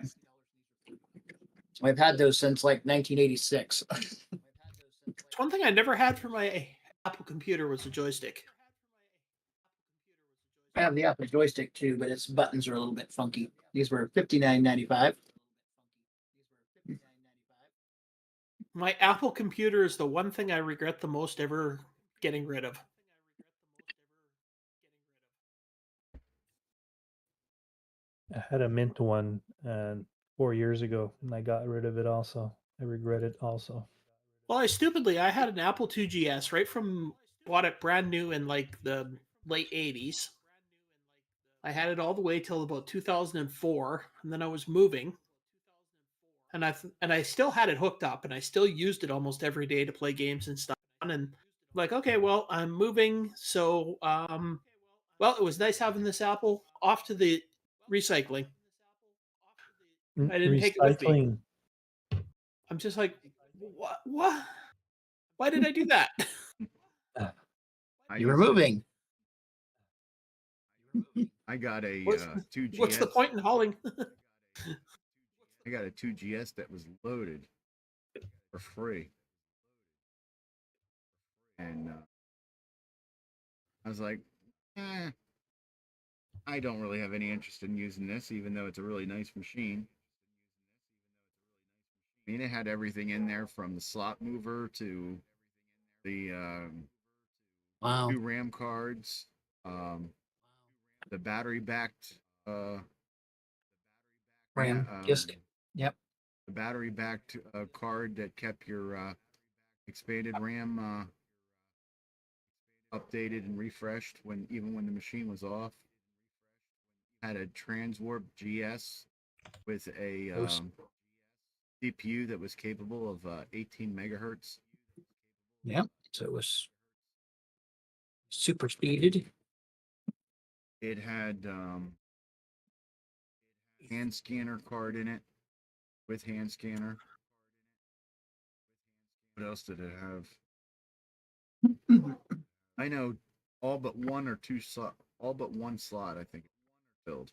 I've had those since like 1986. It's one thing I never had for my Apple computer was a joystick. I have the Apple joystick too, but its buttons are a little bit funky. These were $59.95. My Apple computer is the one thing I regret the most ever getting rid of. I had a Mint one 4 years ago, and I got rid of it also. I regret it also. Well, I had an Apple IIgs right from bought it brand new in like the late 80s. I had it all the way till about 2004, and then I was moving, and I still had it hooked up, and I still used it almost every day to play games and stuff. And like, okay, well, I'm moving, so well, it was nice having this Apple. Off to the recycling. I didn't take it with me. Recycling. I'm just like, what? What? Why did I do that? I You were used to- moving. I got a What's, 2GS. what's the point in hauling? I got a 2GS that was loaded for free. And I was like, I don't really have any interest in using this, even though it's a really nice machine. I mean, it had everything in there from the slot mover to the Wow. 2 RAM cards, the battery backed RAM disc. Yep. the battery backed card that kept your expanded RAM updated and refreshed even when the machine was off. Had a Transwarp GS with a CPU that was capable of 18 megahertz. Yep. So it was super speeded. It had hand scanner card in it with hand scanner. What else did it have? I know all but one slot I think filled.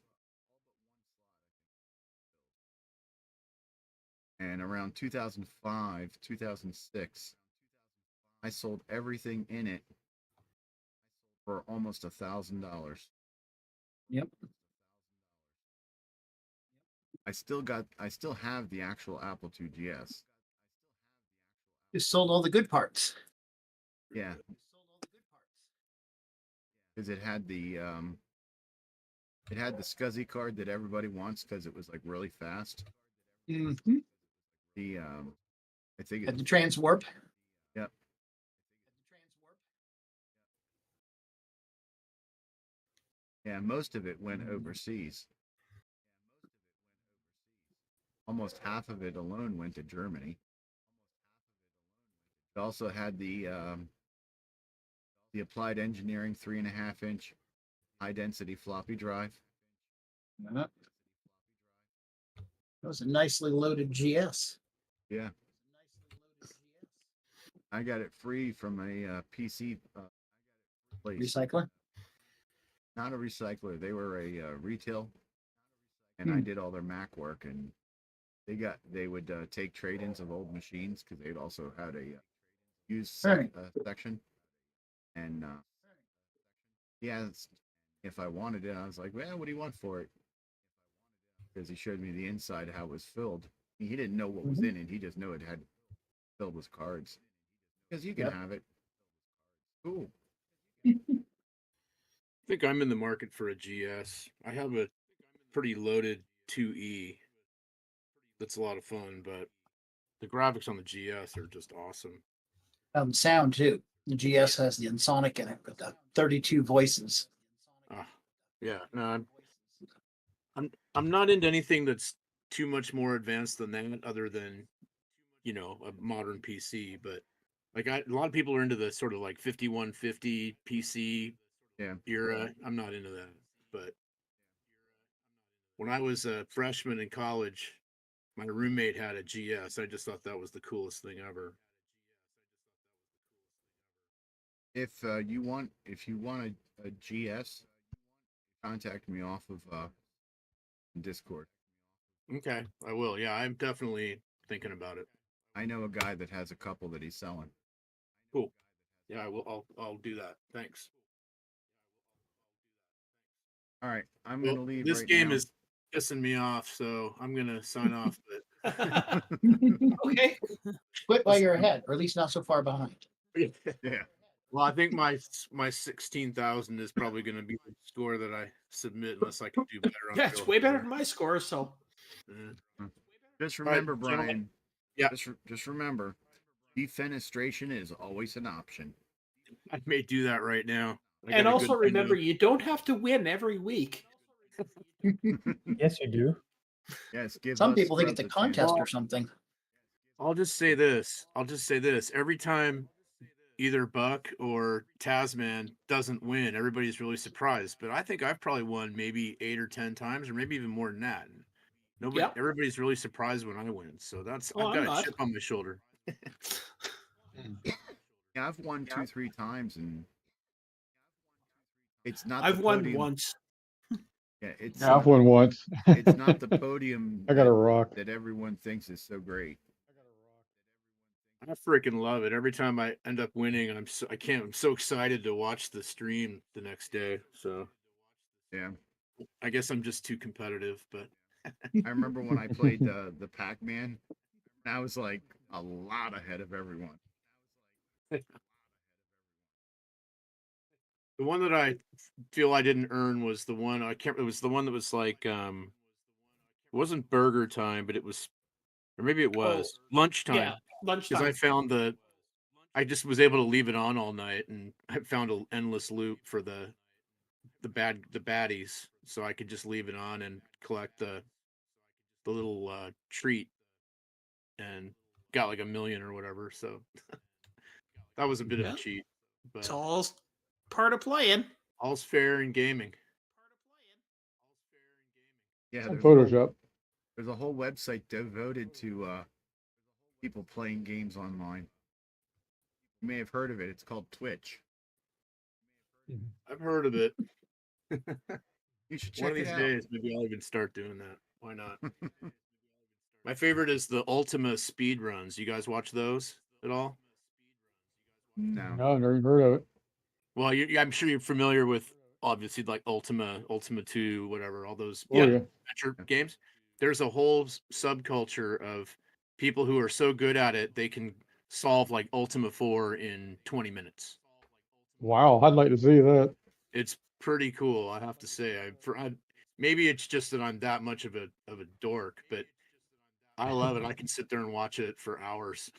And around 2005, 2006, I sold everything in it for almost $1,000. Yep. I still have the actual Apple IIgs. Just sold all the good parts. Yeah. Because it had the SCSI card that everybody wants because it was like really fast. Mm-hmm. The I think Had it, the Transwarp. Yep. Yeah, most of it went overseas. Almost half of it alone went to Germany. It also had the Applied Engineering 3.5-inch high density floppy drive. That was a nicely loaded GS. Yeah. I got it free from a PC place. Recycler. Not a recycler. They were a retail, and I did all their Mac work, and they would take trade-ins of old machines because they'd also had a used section, and he asked if I wanted it. I was like, well, what do you want for it? Because he showed me the inside how it was filled. He didn't know what was in it. He just knew it had filled with cards. Because you can Yep. have it. Cool. I think I'm in the market for a GS. I have a pretty loaded 2E. That's a lot of fun, but the graphics on the GS are just awesome. Sound too. The GS has the Ensoniq in it with the 32 voices. Yeah, no, I'm not into anything that's too much more advanced than that, other than, you know, a modern PC. But like a lot of people are into the sort of like 5150 PC Yeah. era. I'm not into that. But when I was a freshman in college, my roommate had a GS. I just thought that was the coolest thing ever. If you want a GS, contact me off of Discord. Okay, I will. Yeah, I'm definitely thinking about it. I know a guy that has a couple that he's selling. Cool. Yeah, I will. I'll do that. Thanks. All right, I'm Well, gonna leave. this right game now. is pissing me off, so I'm gonna sign off. But Okay. Quit while you're ahead, or at least not so far behind. Yeah. well, I think my 16,000 is probably going to be the score that I submit, unless I can do better. On Yeah, it's way better than my score. So Just All right, remember, gentlemen. Brian. Yeah. Just remember, defenestration is always an option. I may do that right now. I and got a also good remember, window. you don't have to win every week. Yes, you do. Yes, give Some us people think it's a growth contest chance. or something. I'll just say this. Every time either Buck or Tasman doesn't win, everybody's really surprised. But I think I've probably won maybe 8 or 10 times, or maybe even more than that. Yep. Everybody's really surprised when I win. So Oh, I've got I'm a not. chip on my shoulder. Yeah, I've won 2-3 times, and it's not. I've the won podium. once. Yeah, it's. Yeah, I've won once. It's not the podium. I got a rock. that everyone thinks is so great. I freaking love it. Every time I end up winning, I'm so excited to watch the stream the next day. So Yeah, I guess I'm just too competitive, but I remember when I played the Pac-Man. I was like a lot ahead of everyone. the one that I feel I didn't earn was the one it was the one that was like it wasn't burger time, but it was, or maybe it was lunchtime. Yeah, Because I lunchtime. found I just was able to leave it on all night, and I found an endless loop for the baddies, so I could just leave it on and collect the little treat, and got like 1,000,000 or whatever. So that was a bit of Yeah. a cheat, but It's all part of playing. all's fair in gaming. Yeah, Photoshop. There's a whole website devoted to people playing games online. You may have heard of it. It's called Twitch. I've heard of it. You should check One of it these out. days, maybe I'll even start doing that. Why not? My favorite is the Ultima speed runs. You guys watch those at all? No. No, I've never even heard of it. Well, I'm sure you're familiar with, obviously, like Ultima 2, whatever, all those Oh, yeah. adventure games. There's a whole subculture of people who are so good at it they can solve like Ultima 4 in 20 minutes. Wow, I'd like to see that. It's pretty cool, I have to say. Maybe it's just that I'm that much of a dork, but I love it. I can sit there and watch it for hours.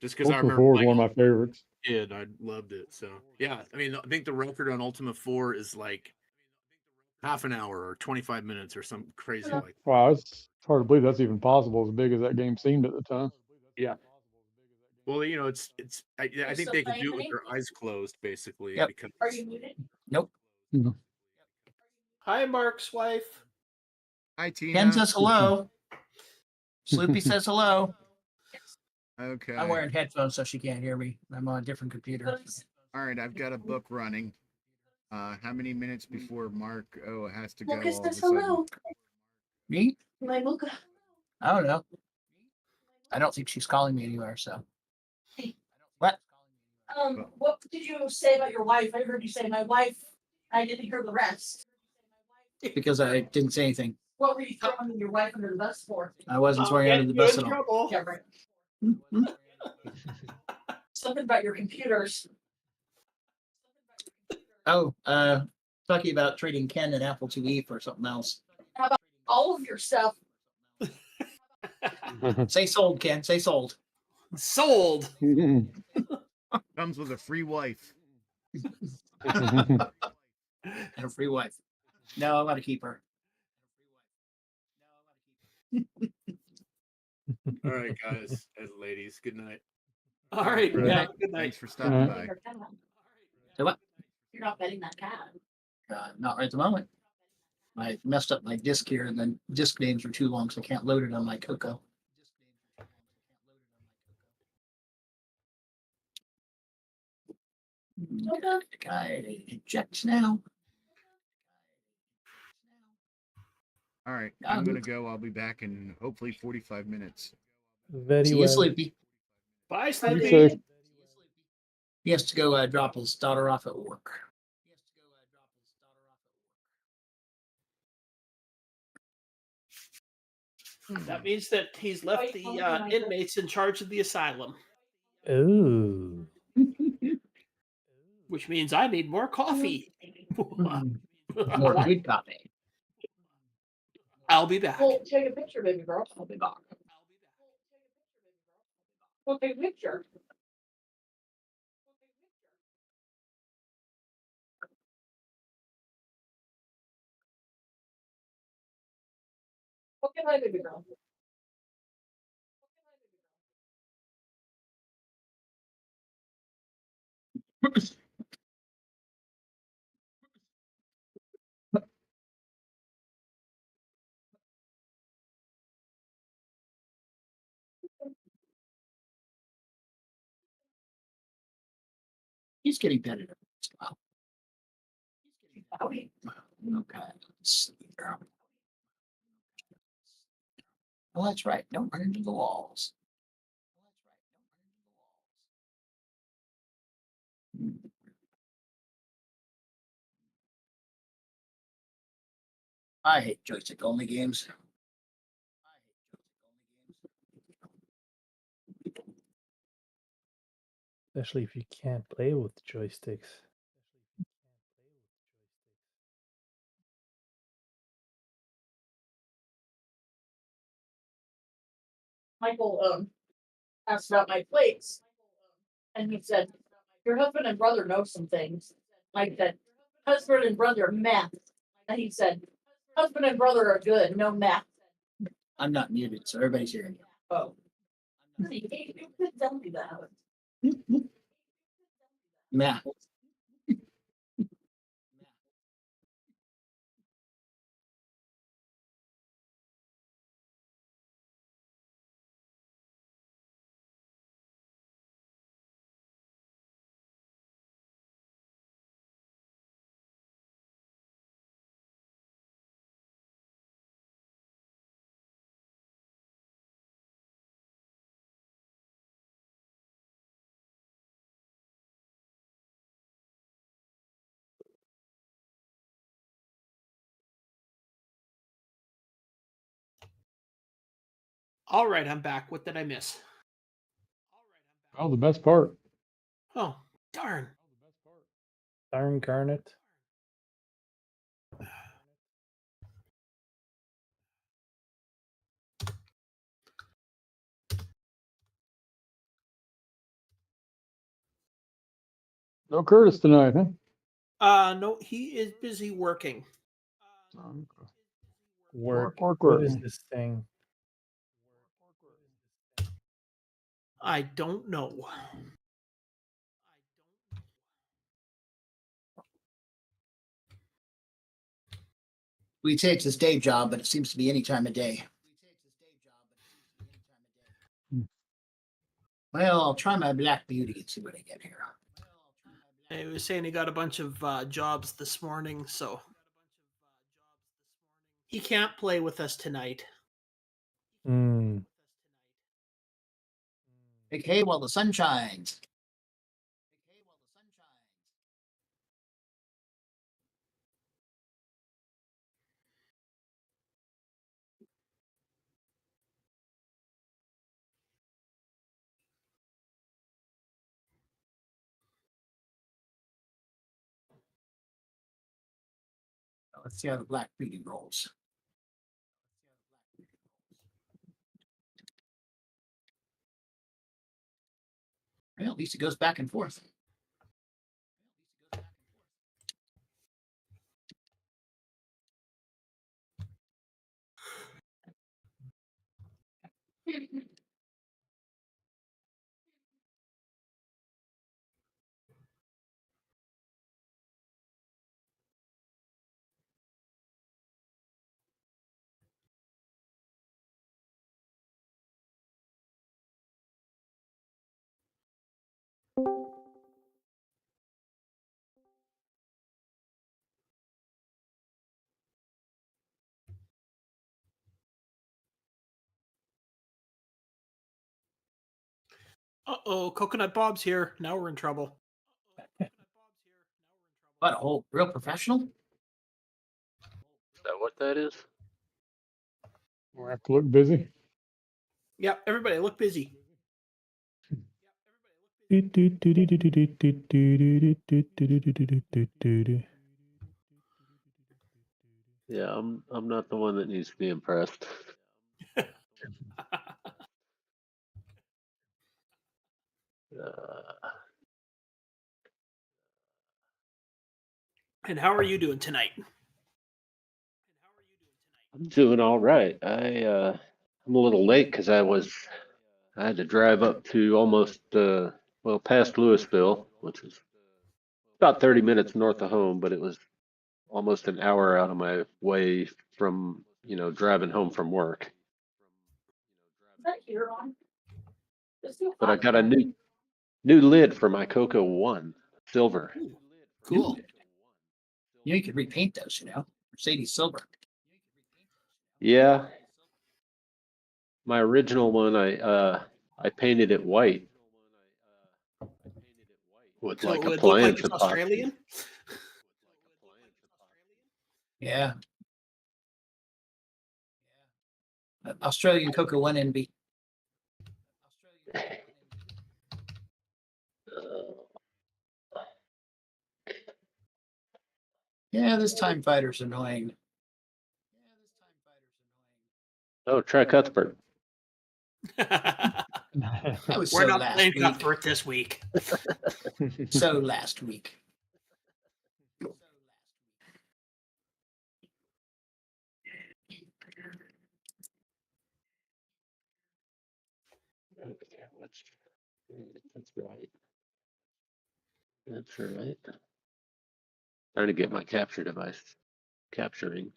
Just because I Ultima remember 4 is playing one of my favorites. kid, I loved it. So yeah, I mean, I think the record on Ultima 4 is like half an hour or 25 minutes or something crazy like that. Wow, it's hard to believe that's even possible as big as that game seemed at the time. Yeah. Well, you know, I think they can do it with their eyes closed, basically. Yep. Because Are you muted? Nope. No. Hi, Mark's wife. Hi, Tina. Ken says hello. Sloopy says hello. Okay. I'm wearing headphones so she can't hear me. I'm on a different computer. All right, I've got a book running. How many minutes before Mark has to go? Mocha all of a says sudden? hello. Me? My Mocha. I don't know. I don't think she's calling me anywhere, so. Hey. What? What did you say about your wife? I heard you say my wife. I didn't hear the rest. Because I didn't say anything. What were you throwing your wife under the bus for? I wasn't throwing her under the Getting you bus in at all. trouble. Yeah, right. Something about your computers. Oh, talking about trading Ken and Apple IIe for something else. How about all of your stuff? Say sold, Ken. Say sold. Sold. Comes with a free wife. And a free wife. No, I want to keep her. All right, guys and ladies, good night. All right. Good Yeah. night. Good night. Thanks for stopping Uh, by. So what? You're not betting that cat. Not right at the moment. I messed up my disk here, and then disk names are too long, so I can't load it on my CoCo. Guy ejects now. All right, I'm gonna go. I'll be back in hopefully 45 minutes. Very See you, well. Sleepy. Bye, Be Sleepy. safe. He has to go drop his daughter off at work. That means that he's left the inmates in charge of the asylum, Ooh. which means I need more coffee. More good coffee. I'll be back. Well, take a picture, baby girl. I'll be back. Well, take a picture. Okay, my baby girl. He's getting better. Okay. Let's see here. Well, that's right. Don't run into the walls. I hate joystick only games. Especially if you can't play with joysticks. Michael asked about my plates, and he said, "Your husband and brother know some things." I said, "Husband and brother meth," and he said, "Husband and brother are good, no meth." I'm not muted, so everybody's hearing you. Oh, you could tell me that. Matt. All right, I'm back. What did I miss? Oh, the best part. Oh, darn. Darn garnet. No Curtis tonight, huh? No, he is busy working. Work. Work. What is this thing? I don't know. We say it's his day job, but it seems to be any time of day. Well, I'll try my Black Beauty and see what I get here. He was saying he got a bunch of jobs this morning, so he can't play with us tonight. Hmm. Make hay while the sun shines. Let's see how the black beauty rolls. Well, at least it goes back and forth. Uh-oh, Coconut Bob's here. Now we're in trouble. What, a whole real professional? Is that what that is? We'll have to look busy. Yep, everybody look busy. Yeah, I'm not the one that needs to be impressed. And how are you doing tonight? I'm doing all right. I'm a little late because I had to drive up to almost past Louisville, which is about 30 minutes north of home, but it was almost an hour out of my way from driving home from work. Is that here on? It's too But I hot got a in new lid for my CoCo 1 silver. Ooh, cool. You could repaint those, Mercedes silver. Yeah, my original one I painted it white with So like it would look like appliance it's epoxy. Australian? Yeah. Australian CoCo 1 NB. Yeah, this time fighter's annoying. Oh, try Cuthbert. That was We're so not last playing week. Cuthbert this week. So last week. Okay, that's right. That's right. Trying to get my capture device capturing.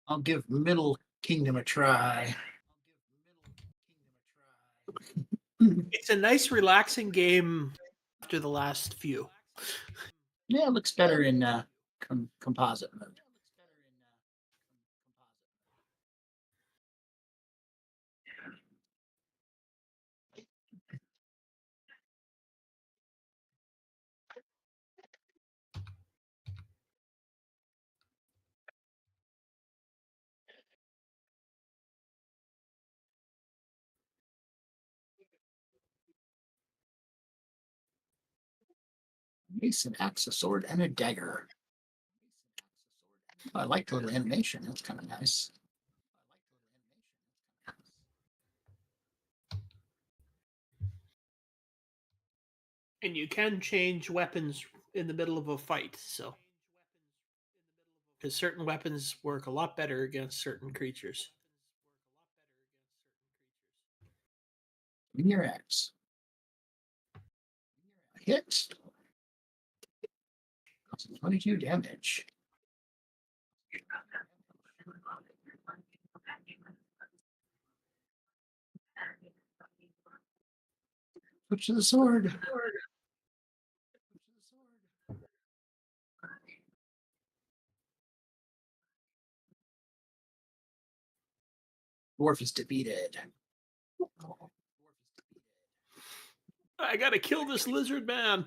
I'll give Middle Kingdom a try. It's a nice, relaxing game after the last few. Yeah, it looks better in composite mode. Mace, an axe, a sword, and a dagger. I like the little animation. That's kind of nice. And you can change weapons in the middle of a fight, so because certain weapons work a lot better against certain creatures. In your axe. Hit. 22 damage. Switch to the sword. Dwarf is defeated. I gotta kill this lizard man.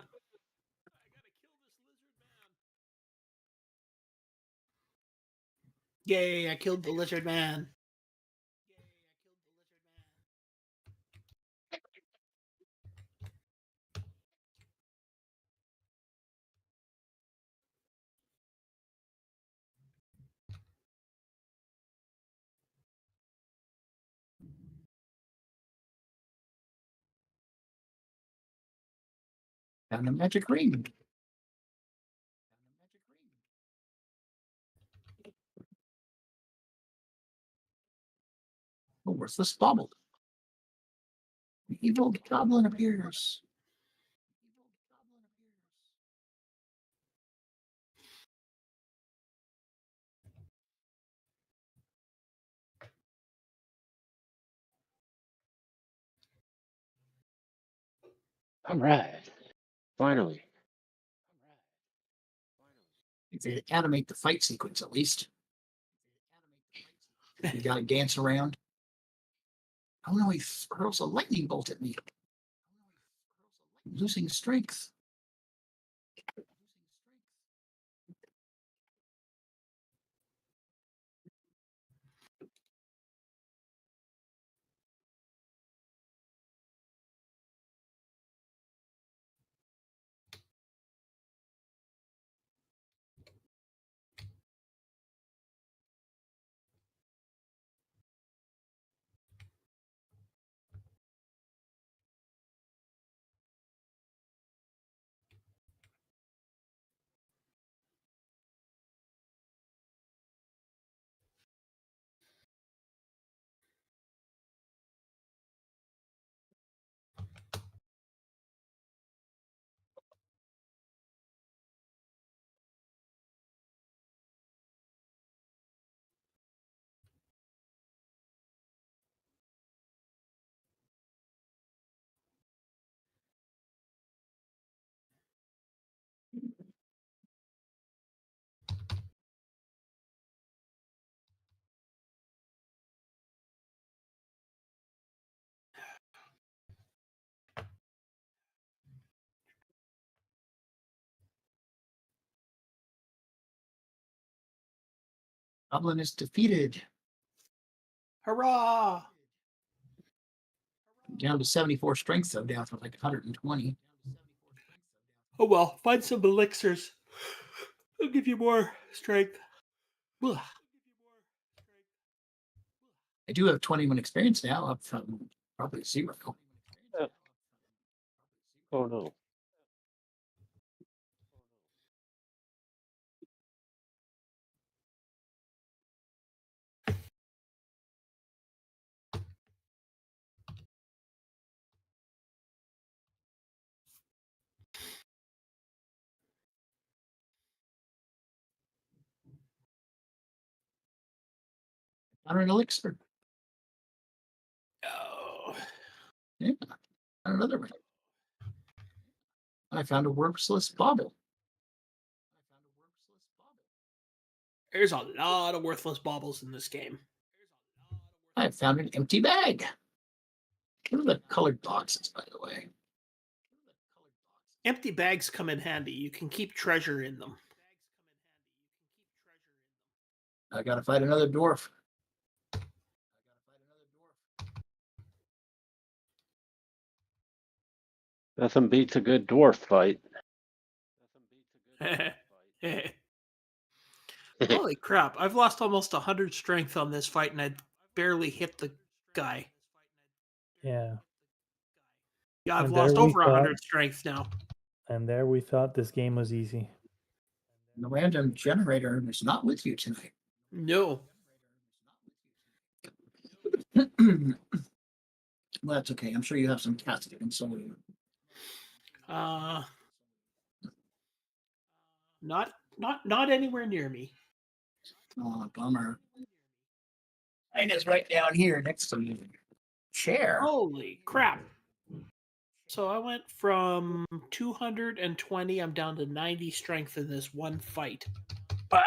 Yay, I killed the lizard man. Found a magic ring. A worthless bauble. The evil goblin appears. All right. Finally. If they animate the fight sequence, at least. You got to dance around. Oh no, he hurls a lightning bolt at me. I'm losing strength. Goblin is defeated. Hurrah! Down to 74 strength, though, down from like 120. Oh well, find some elixirs. I'll give you more strength. Ugh. I do have 21 experience now, up from probably 0. Oh no. Found an elixir. Oh. Yeah, found another one. I found a worthless bauble. There's a lot of worthless baubles in this game. I found an empty bag. What are the colored boxes, by the way? Empty bags come in handy. You can keep treasure in them. I gotta fight another dwarf. Nothing beats a good dwarf fight. Holy crap. I've lost almost 100 strength on this fight and I barely hit the guy. Yeah. Yeah, I've And there lost we over thought- 100 strength now. And there we thought this game was easy. The random generator is not with you tonight. No. Well, that's okay. I'm sure you have some cats that console you. Not anywhere near me. Oh, bummer. Mine is right down here next to the chair. Holy crap. So I went from 220, I'm down to 90 strength in this one fight. Wow.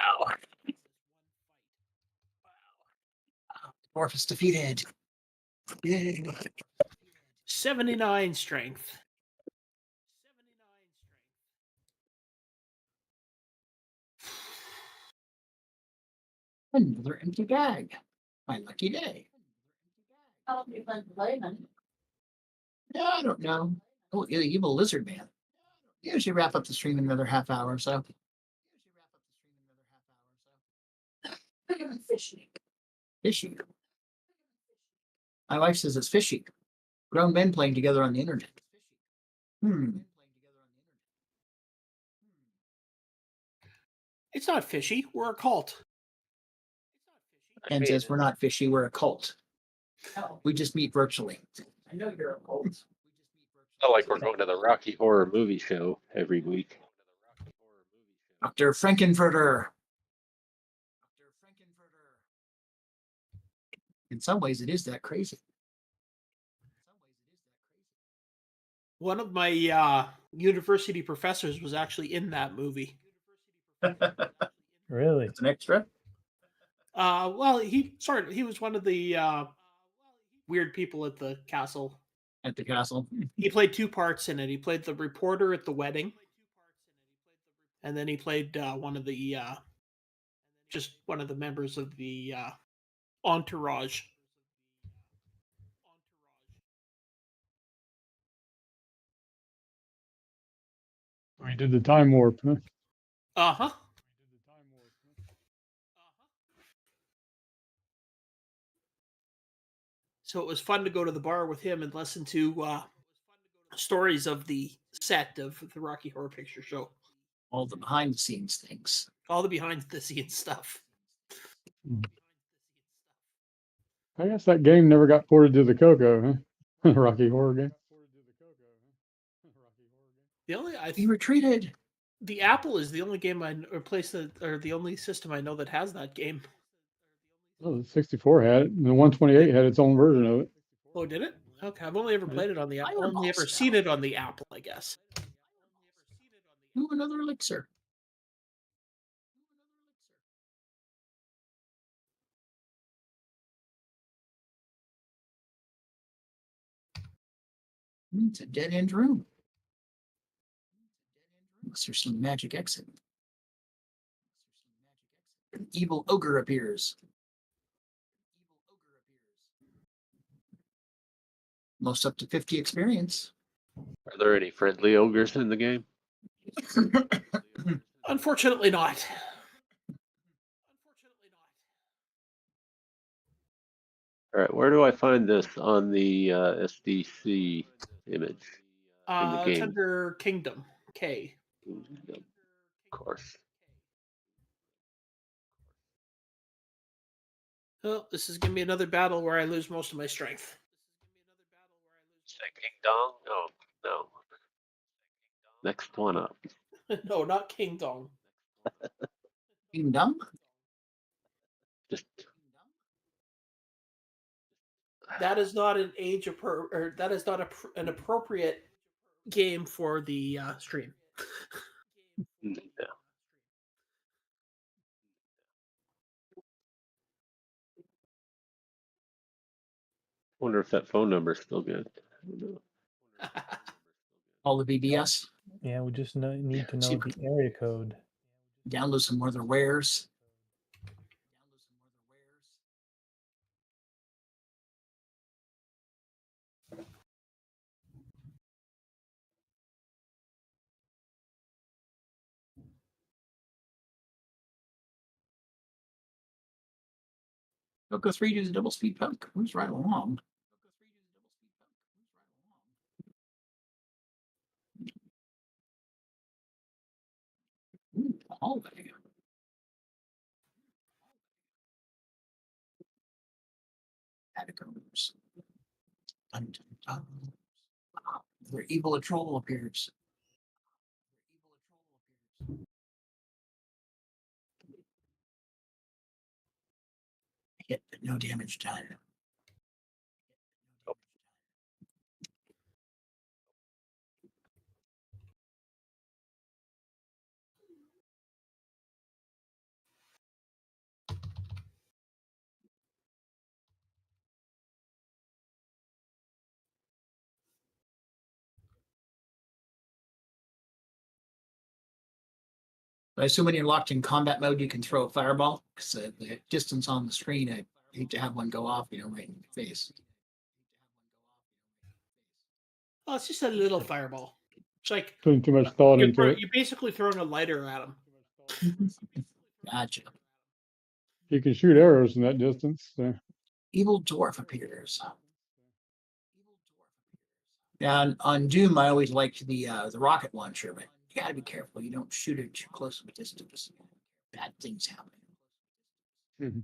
Dwarf is defeated. Yay. 79 strength. Another empty bag. My lucky day. How long have you been playing? Yeah, I don't know. Oh, the evil lizard man. Usually wrap up the stream in another half hour or so. Fishy. Fishy. My wife says it's fishy. Grown men playing together on the internet. It's not fishy. We're a cult. And says we're not fishy, we're a cult. Oh, We just meet virtually. I know you're a cult. Not like we're going to the Rocky Horror Movie Show every week. Dr. Frankenfurter. In some ways, it is that crazy. One of my university professors was actually in that movie. Really? It's an extra. Well, he was one of the weird people at the castle. At the castle. He played two parts in it. He played the reporter at the wedding, and then he played one of the members of the entourage. We did the time warp, huh? Uh-huh. So it was fun to go to the bar with him and listen to stories of the set of the Rocky Horror Picture Show. All the behind the scenes things. All the behind the scenes stuff. I guess that game never got ported to the CoCo, huh? The Rocky Horror game. The only You retreated. the Apple is the only game the only system I know that has that game. Oh, the 64 had it, and the 128 had its own version of it. Oh, did it? Okay, I've only ever played it on the Fireball only ever spell. seen it on the Apple, I guess. Ooh, another elixir. It's a dead end room. Unless there's some magic exit. An evil ogre appears. Most up to 50 experience. Are there any friendly ogres in the game? Unfortunately not. All right, where do I find this on the SDC image in the It's game? under Kingdom K. Of course. Well, this is gonna be another battle where I lose most of my strength. Is that King Dong? No. Next one up. No, not King Dong. Kingdom? Just That is not an that is not an appropriate game for the stream. yeah. Wonder if that phone number is still good. I don't know. All the BBS. Yeah, we just need to See- know the area code. Download some more of their wares. CoCo 3 does a double speed punk. Moves right along. hallway. Catacombs. Dun, dun, dun. Where evil troll appears. Hit, but no damage done. I assume when you're locked in combat mode, you can throw a fireball because the distance on the screen, I hate to have one go off, right in your face. Oh, it's just a little fireball. It's like Putting too much thought into it. you're basically throwing a lighter at them. Gotcha. You can shoot arrows in that distance. So. Evil dwarf appears. Now on Doom, I always liked the rocket launcher, but you got to be careful. You don't shoot it too close of a distance. Bad things happen. Mhm.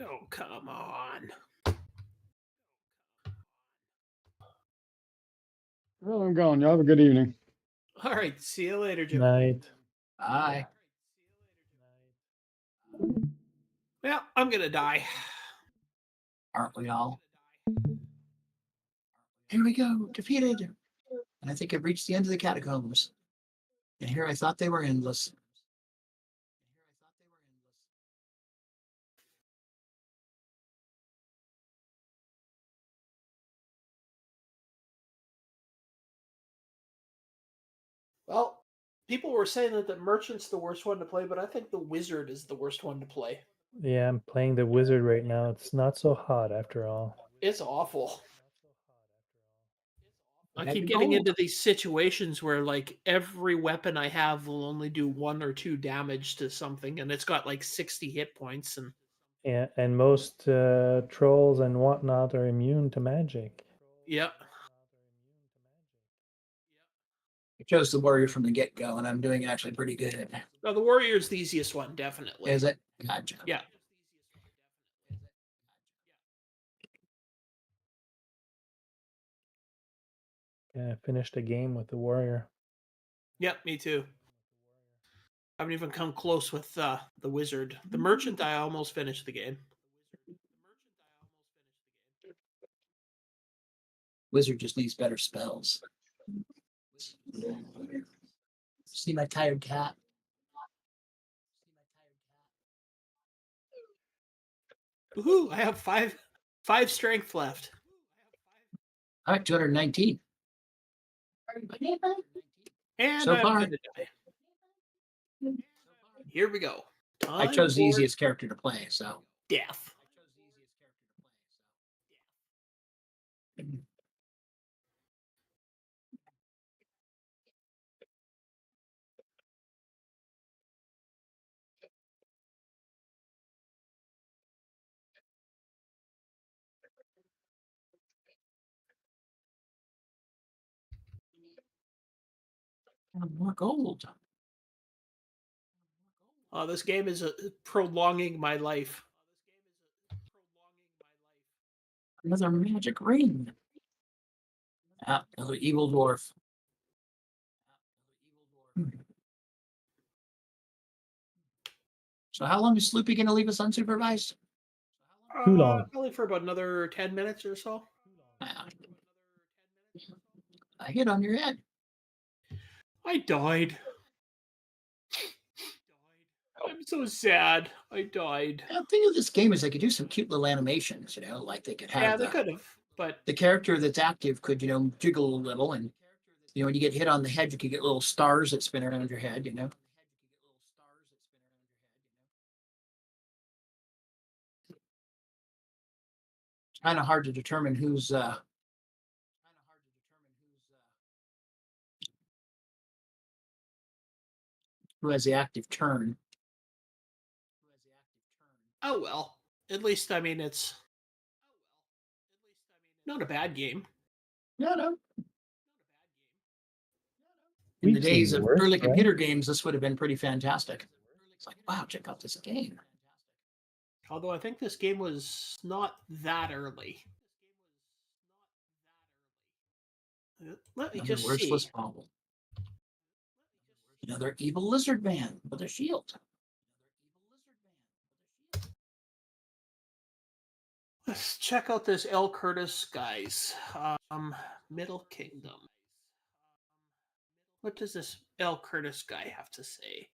Oh, come on. Well, I'm gone. Y'all have a good evening. All right. See you later, Jim. Night. Bye. Well, I'm going to die. Aren't we all? Here we go. Defeated. And I think I've reached the end of the catacombs. And here I thought they were endless. Well, people were saying that the merchant's the worst one to play, but I think the wizard is the worst one to play. Yeah, I'm playing the wizard right now. It's not so hot after all. It's awful. I Had keep the getting gold. into these situations where like every weapon I have will only do 1 or 2 damage to something, and it's got like 60 hit points. And Yeah, and most trolls and whatnot are immune to magic. yeah, I chose the warrior from the get-go, and I'm doing actually pretty good. no, the warrior's the easiest one, definitely. Is it? Gotcha. Yeah. Yeah, I finished a game with the warrior. Yep, me too. I haven't even come close with the wizard. The merchant, I almost finished the game. Wizard just needs better spells. See my tired cat? Woohoo! I have five strength left. All right, 219. And So I'm far. gonna die. Here we go. I chose the easiest character to play, so. Death. More gold. This game is prolonging my life. Another magic ring. Ah, another evil dwarf. So how long is Sloopy going to leave us unsupervised? Too long. Probably for about another 10 minutes or so. I hit on your head. I died. I'm so sad. I died. The thing of this game is they could do some cute little animations, like they could have. Yeah, they could have, but the character that's active could, jiggle a little, and when you get hit on the head, you could get little stars that spin around your head, It's kind of hard to determine who's who has the active turn. Oh well. At least I mean it's not a bad game. No. In We've the days seen of worse, early right? computer games, this would have been pretty fantastic. It's like, wow, check out this game. Although I think this game was not that early. Let me Another just worthless see. bauble. Another evil lizard man with a shield. Let's check out this L. Curtis, guys. Middle Kingdom. What does this L. Curtis guy have to say?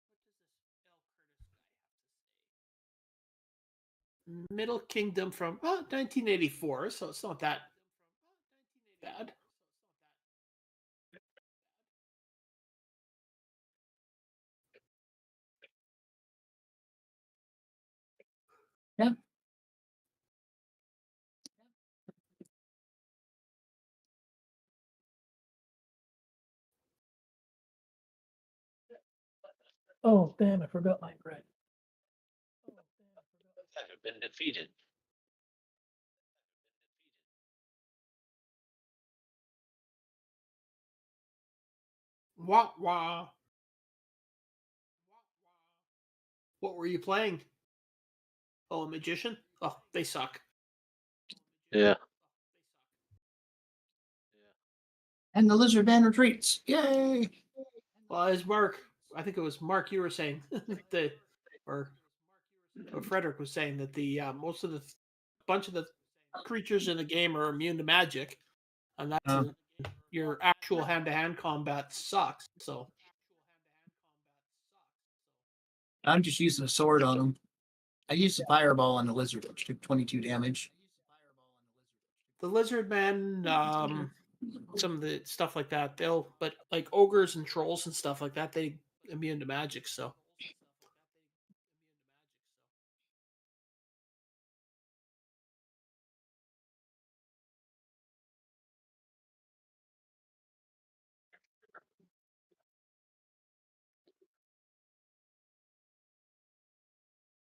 Middle Kingdom from 1984, so it's not that bad. Yeah. Oh, damn, I forgot my bread. Have been defeated. Wah wah. What were you playing? Oh, a magician? Oh, they suck. Yeah. And the lizard man retreats. Yay! Well, as Mark, I think it was Mark you were saying, or Frederick was saying that the most of the bunch of the creatures in the game are immune to magic, and that's your actual hand-to-hand combat sucks. So I'm just using a sword on him. I used a fireball on the lizard, which took 22 damage. the lizard man, some of the stuff like that, but like ogres and trolls and stuff like that, they immune to magic. So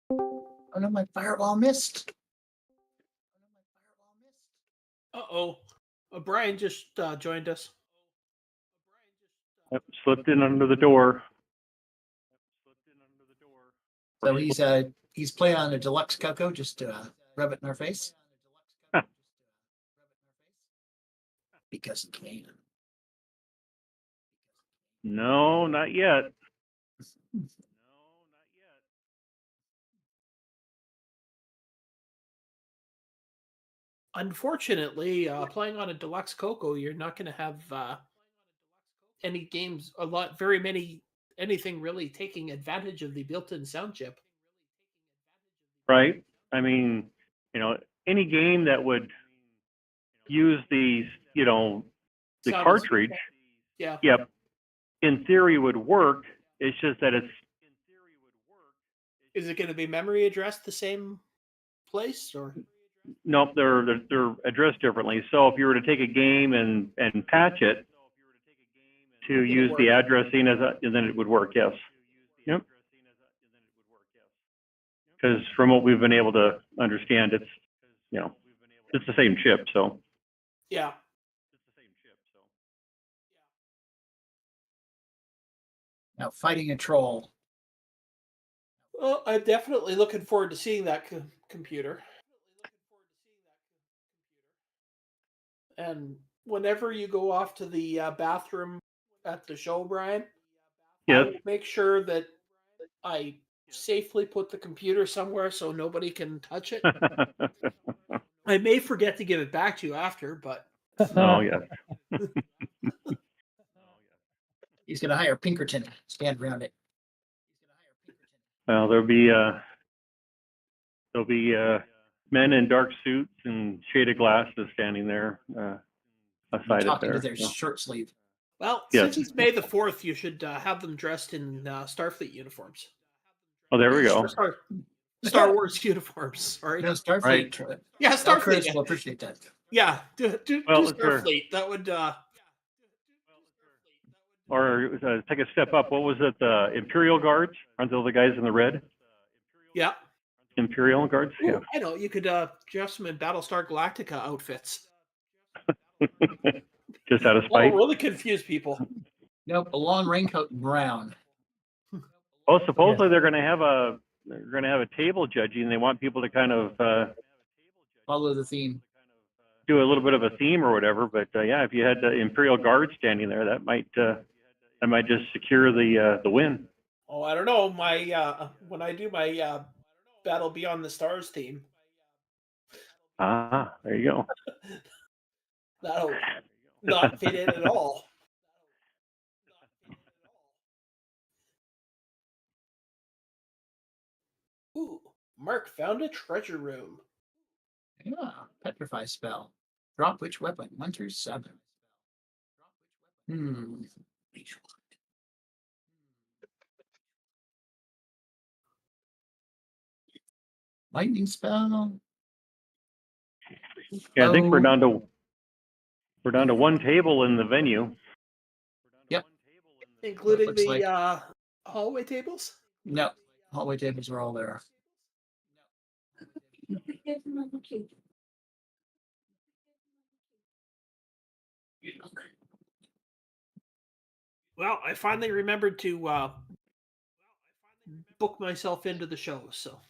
Oh no, my fireball missed. uh-oh. Brian just joined us. Yep, slipped in under the door. So he's playing on a deluxe CoCo just to rub it in our face. Because he can. No, not yet. Unfortunately, playing on a deluxe CoCo, you're not going to have any games, anything really taking advantage of the built-in sound chip. Right? I mean, any game that would use the Sound cartridge, Yeah. yep, in theory would work. It's just that it's Is it going to be memory addressed the same place or? nope, they're addressed differently. So if you were to take a game and patch it to use the addressing and then it would work. Yes. Yep. Because from what we've been able to understand, it's it's the same chip. So Yeah. Now fighting a troll. Well, I'm definitely looking forward to seeing that computer. And whenever you go off to the bathroom at the show, Brian, yes, make sure that I safely put the computer somewhere so nobody can touch it. I may forget to give it back to you after, but oh yeah. He's going to hire Pinkerton to stand around it. Well, there'll be men in dark suits and shaded glasses standing there aside it Talking there. to their shirt sleeve. well, Yes. since it's May the 4th, you should have them dressed in Starfleet uniforms. Oh, there we go. Star Wars uniforms. Sorry. No, Starfleet. Right. Yeah, Starfleet Starfleet. will appreciate that. Yeah, do Well, sure. Starfleet. That would or take a step up. What was it? The Imperial Guards? Aren't those the guys in the red? Yeah. Imperial Guards? Ooh, I know. You could dress them in Battlestar Galactica outfits. Yeah. Just out of That'll spite. really confuse people. Nope, a long raincoat and brown. Oh, supposedly they're going to have a table judging. They want people to kind of Follow the theme. do a little bit of a theme or whatever. But yeah, if you had the Imperial Guard standing there, that might just secure the win. Oh, I don't know. My when I do my Battle Beyond the Stars theme, Ah, there you go. that'll not fit in at all. Ooh, Mark found a treasure room. Yeah, petrify spell. Drop which weapon? 1 through 7. Each one. Lightning spell. Yeah, I think we're Oh. down to one table in the venue. Yep. Including Looks the like- hallway tables? No, hallway tables are all there. Well, I finally remembered to book myself into the show, so.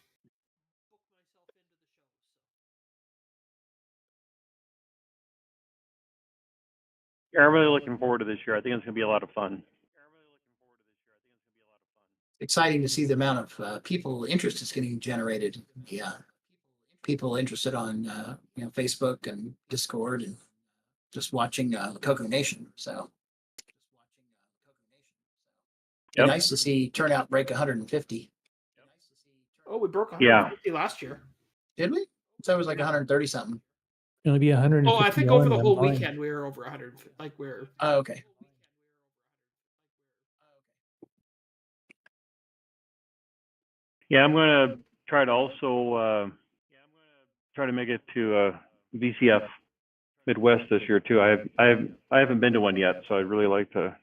Yeah, I'm really looking forward to this year. I think it's going to be a lot of fun. Exciting to see the amount of people interest is getting generated. Yeah, people interested on Facebook and Discord and just watching CoCo Nation. So Yep. nice to see turnout break 150. Oh, we broke Yeah. 150 last year. Did we? So it was like 130 something. It'll be 100. Oh, I think over the whole weekend we were over 100. Like we're. Oh, okay. Yeah, I'm going to try to also try to make it to VCF Midwest this year too. I haven't been to one yet, so I'd really like to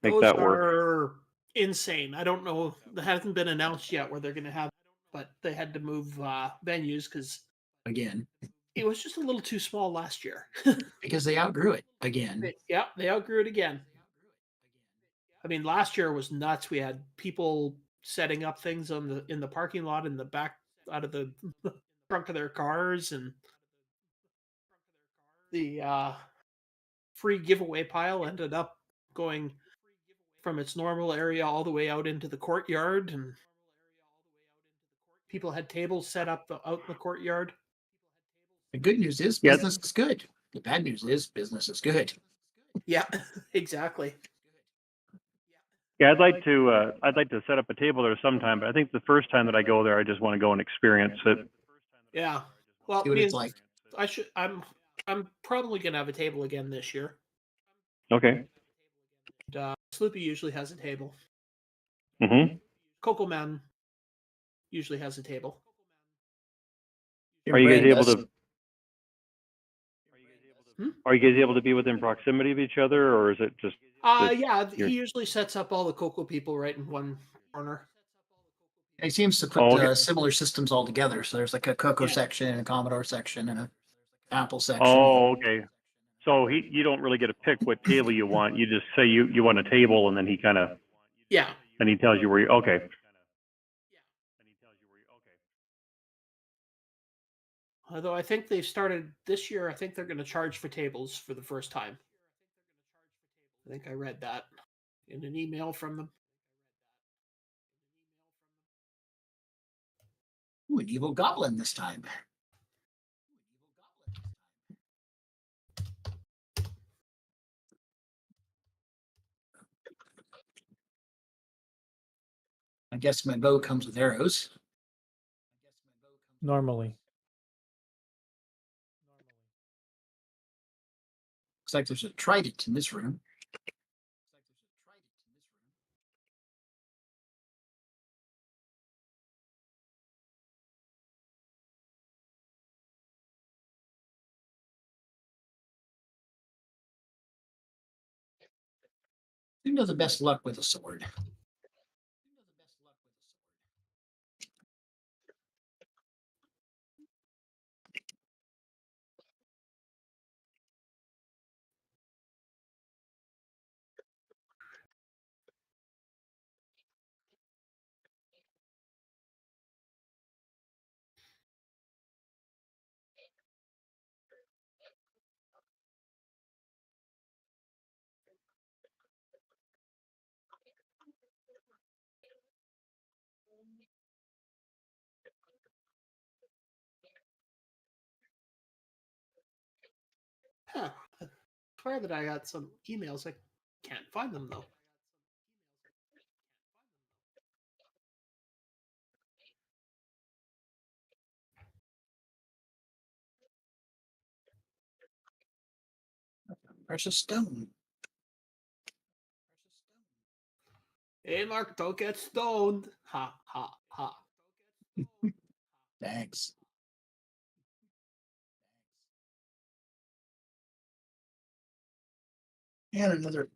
make Those that work. are insane. I don't know. That hasn't been announced yet where they're going to have, but they had to move venues because Again, it was just a little too small last year. because they outgrew it again. Yeah, they outgrew it again. I mean, last year was nuts. We had people setting up things in the parking lot in the back out of the trunk of their cars, and the free giveaway pile ended up going from its normal area all the way out into the courtyard, and people had tables set up out in the courtyard. The good news is Yeah. business is good. The bad news is business is good. Yeah, exactly. Yeah, I'd like to set up a table there sometime, but I think the first time that I go there, I just want to go and experience it. Yeah. Well, See what it's like. I'm probably gonna have a table again this year. Okay. And, Sloopy usually has a table. Mm-hmm. Coco Man usually has a table. Are you guys Brain able does. to? Are you guys able to be within proximity of each other, or is it just? Yeah, you're- he usually sets up all the Coco people right in one corner. He seems to put Oh, okay. similar systems all together. So there's like a Coco Yeah. section and a Commodore section and a Apple section. Oh, okay. So you don't really get to pick what table you want. You just say you want a table, and then he kind of Yeah. and he tells you where you. Okay. Although I think they started this year, I think they're going to charge for tables for the first time. I think I read that in an email from them. Ooh, an evil goblin this time. I guess my bow comes with arrows. Normally. Looks like there's a trident in this room. Who knows the best luck with a sword? Huh. I swear that I got some emails. I can't find them though. Precious stone. Hey, Mark, don't get stoned. Ha, ha, ha. Thanks. And another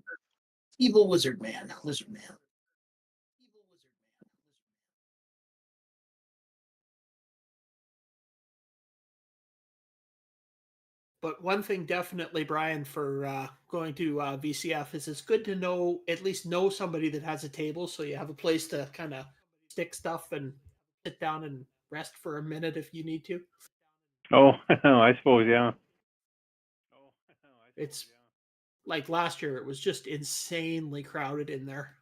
evil lizard man. But one thing definitely, Brian, for going to VCF is it's good to at least know somebody that has a table so you have a place to kind of stick stuff and sit down and rest for a minute if you need to. Oh, I suppose, yeah. It's like last year, it was just insanely crowded in there.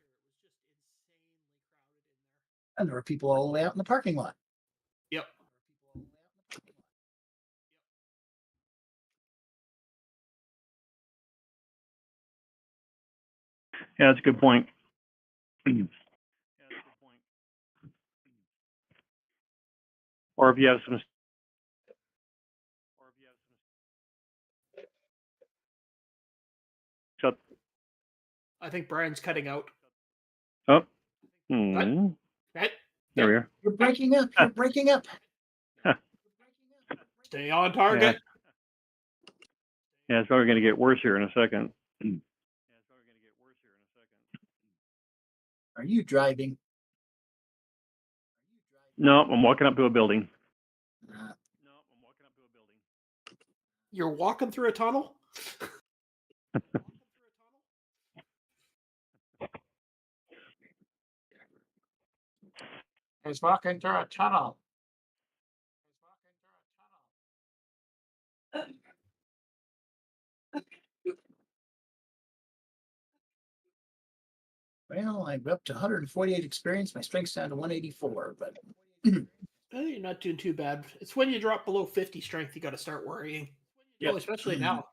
And there were people all the way out in the parking lot. Yep. Yeah, that's a good point. Or if you have some. Shut. I think Brian's cutting out. Oh. Right? There we are. You're breaking up. You're breaking up. Stay on target. Yeah, it's probably going to get worse here in a second. Are you driving? No, I'm walking up to a building. You're walking through a tunnel? He's walking through a tunnel. Well, I'm up to 148 experience. My strength's down to 184, but You're not doing too bad. It's when you drop below 50 strength you got to start worrying. Yep. Oh, especially now.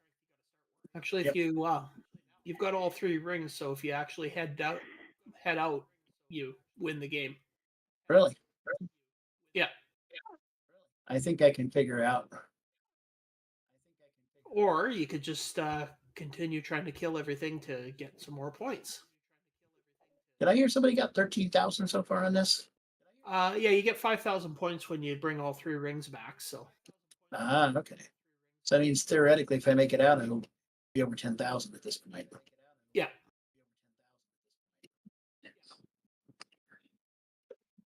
Actually, if you've got all 3 rings, so if you actually head out, you win the game. Really? Yeah. I think I can figure out. Or you could just continue trying to kill everything to get some more points. Did I hear somebody got 13,000 so far on this? Yeah, you get 5,000 points when you bring all 3 rings back. So. Okay. So that means theoretically, if I make it out, it'll be over 10,000 at this point. Yeah.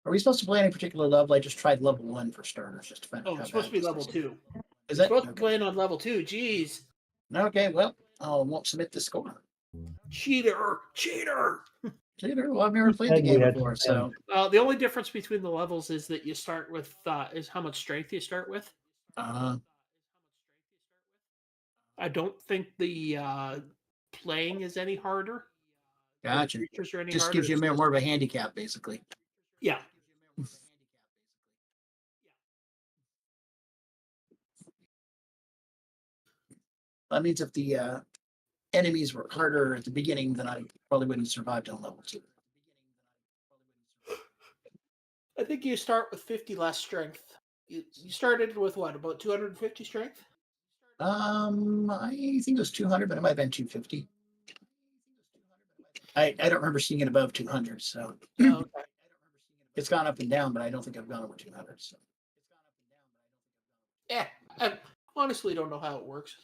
Are we supposed to play any particular level? I just tried level 1 for starters, just to find out. Oh, it's supposed to be level 2. Is You're it? supposed to play on level 2. Jeez. Okay, well, I won't submit the score. Cheater. Cheater. Well, I've never played the game before, so. The only difference between the levels is that you start with is how much strength you start with. I don't think the playing is any harder. Gotcha. Creatures are any Just harder. gives you more of a handicap, basically. Yeah. That means if the enemies were harder at the beginning, then I probably wouldn't have survived on level 2. I think you start with 50 less strength. You started with what, about 250 strength? I think it was 200, but it might have been 250. I don't remember seeing it above 200, so. Oh, okay. It's gone up and down, but I don't think I've gone over 200. So. Yeah, I honestly don't know how it works.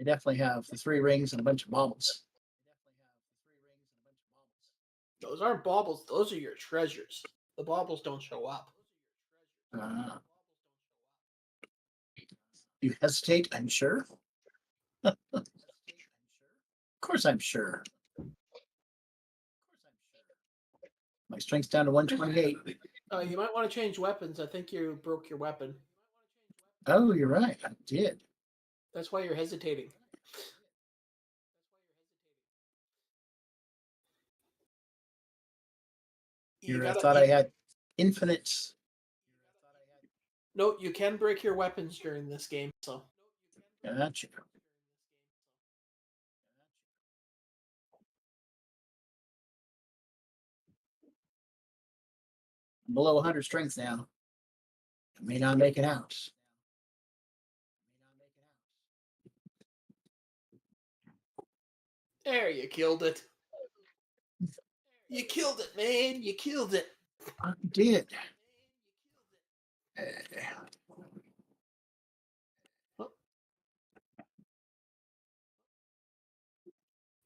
They definitely have the 3 rings and a bunch of baubles. Those aren't baubles. Those are your treasures. The baubles don't show up. You hesitate, I'm sure. Of course I'm sure. My strength's down to 128. You might want to change weapons. I think you broke your weapon. Oh, you're right. I did. That's why you're hesitating. I thought I had infinite. No, you can break your weapons during this game. So. Gotcha. I'm below 100 strength now. I may not make it out. There, you killed it. You killed it, man. You killed it. I did.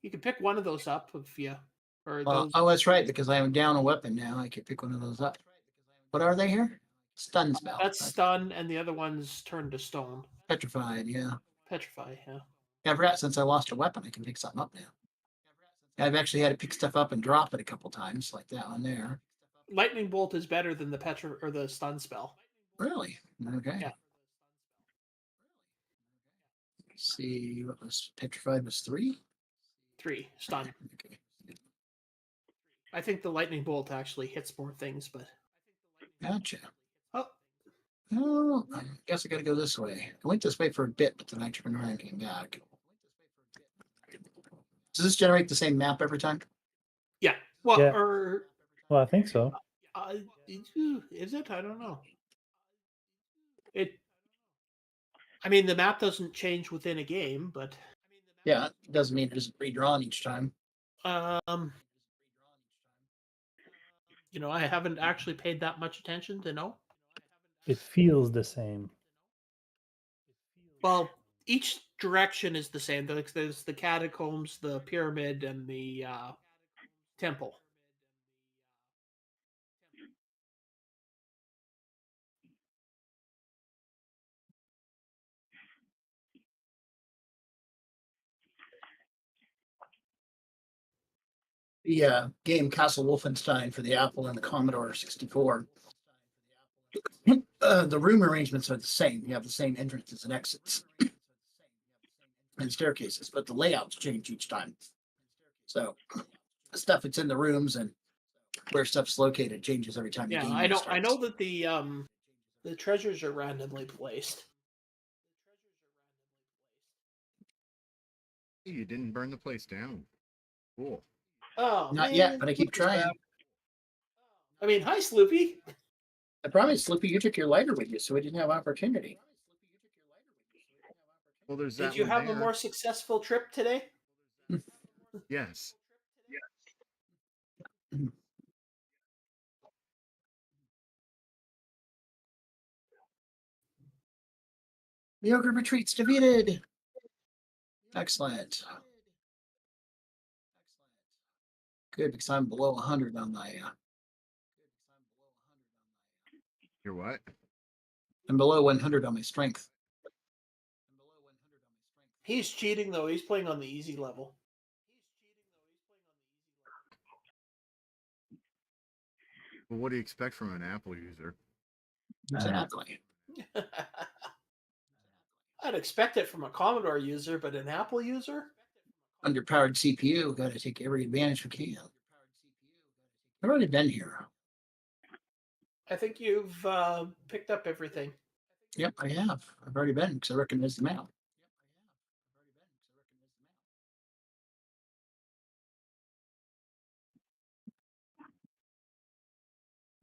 You can pick one of those up if you. Oh, that's right, because I am down a weapon now. I can pick one of those up. What are they here? Stun spell. That's stun, and the other one's turned to stone. Petrified, yeah. Petrify, yeah. I forgot since I lost a weapon, I can pick something up now. I've actually had to pick stuff up and drop it a couple times, like that one there. Lightning bolt is better than the stun spell. Really? Okay. Yeah. Let's see, what was petrified was 3? 3 stun. Okay. I think the lightning bolt actually hits more things, but. Gotcha. Oh. Oh, I guess I gotta go this way. I went this way for a bit, but then I turned around and came back. Does this generate the same map every time? Yeah. Well, Yeah. Well, I think so. Is it? I don't know. I mean, the map doesn't change within a game, but. Yeah, it doesn't mean it isn't redrawn each time. I haven't actually paid that much attention to know. It feels the same. Well, each direction is the same. There's the catacombs, the pyramid, and the temple. The game Castle Wolfenstein for the Apple and the Commodore 64. The room arrangements are the same. You have the same entrances and exits and staircases, but the layouts change each time. So the stuff that's in the rooms and where stuff's located changes every time. Yeah, I know that the treasures are randomly placed. You didn't burn the place down. Cool. Oh, not man, yet, but I keep look at trying. that. I mean, hi, Sloopy. I promise, Slippy, you took your lighter with you, so we didn't have opportunity. Well, there's Did that you one have there. a more successful trip today? Yes. The ogre retreats defeated. Excellent. Good, because I'm below 100 on my. You're what? I'm below 100 on my strength. He's cheating, though. He's playing on the easy level. Well, what do you expect from an Apple user? Exactly. I'd expect it from a Commodore user, but an Apple user? Underpowered CPU, got to take every advantage we can. I've already been here. I think you've picked up everything. Yep, I have. I've already been because I recognize the map.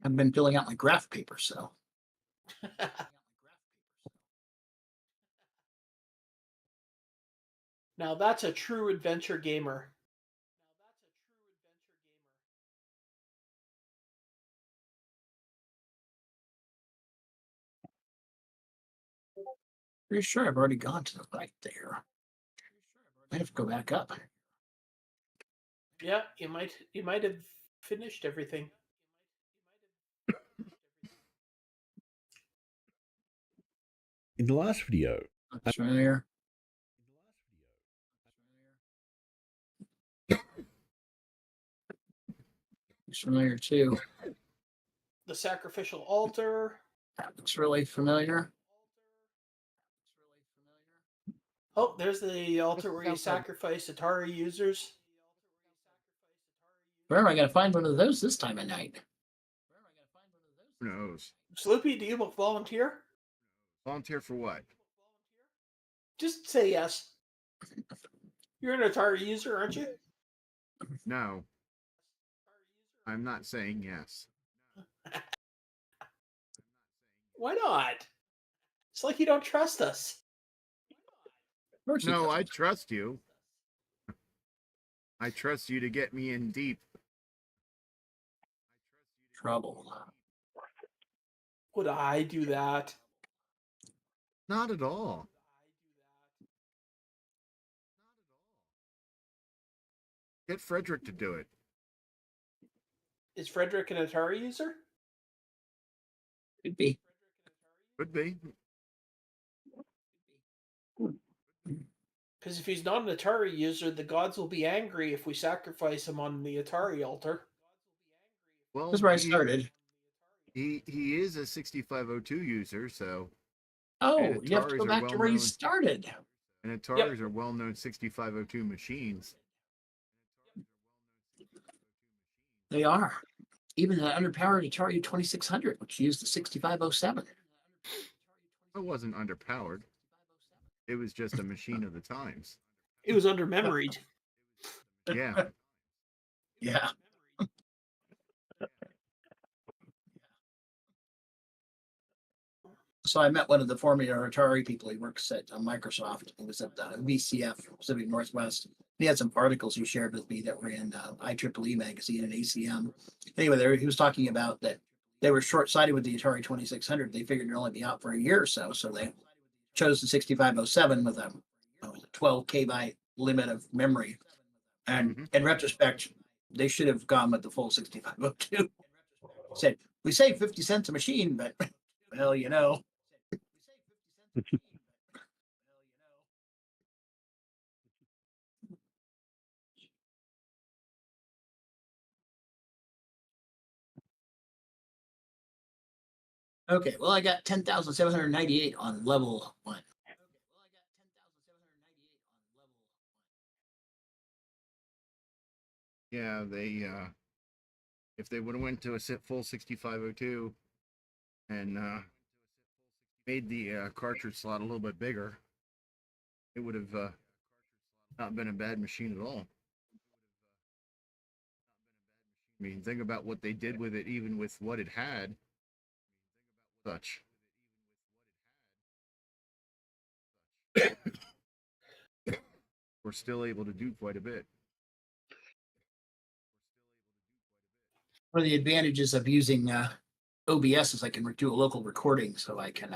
I've been filling out my graph paper, so. Now that's a true adventure gamer. Pretty sure I've already gone to the right there. I have to go back up. Yeah, you might have finished everything. In the last video, Looks familiar. Looks familiar too. The sacrificial altar. That looks really familiar. Oh, there's the altar where you sounds like- sacrifice Atari users. Where am I going to find one of those this time of night? Who knows? Sloopy, do you volunteer? Volunteer for what? Just say yes. You're an Atari user, aren't you? No. I'm not saying yes. Why not? It's like you don't trust us. No, I trust you. I trust you to get me in deep. Trouble. Would I do that? Not at all. Get Frederick to do it. Is Frederick an Atari user? Could be. Could be. Because if he's not an Atari user, the gods will be angry if we sacrifice him on the Atari altar. Well, That's where I started. He is a 6502 user, so. Oh, and you have to go Ataris are back to where you well-known- started. And Ataris are well-known 6502 machines. They are. Even the underpowered Atari 2600, which used the 6507. It wasn't underpowered. It was just a machine of the times. It was under memoried. Yeah. Yeah. So I met one of the former Atari people. He works at Microsoft. He was at the VCF, Pacific Northwest. He had some articles he shared with me that were in IEEE magazine and ACM. Anyway, he was talking about that they were short-sighted with the Atari 2600. They figured it'd only be out for a year or so. So they chose the 6507 with a 12 kbyte limit of memory. And in retrospect, they should have gone with the full 6502. Said, we saved 50 cents a machine, but well, you know. Okay, well, I got 10,798 on level 1. Yeah, they if they would have went to a full 6502 and made the cartridge slot a little bit bigger, it would have not been a bad machine at all. I mean, think about what they did with it, even with what it had. Such. We're still able to do quite a bit. One of the advantages of using OBS is I can do a local recording, so I can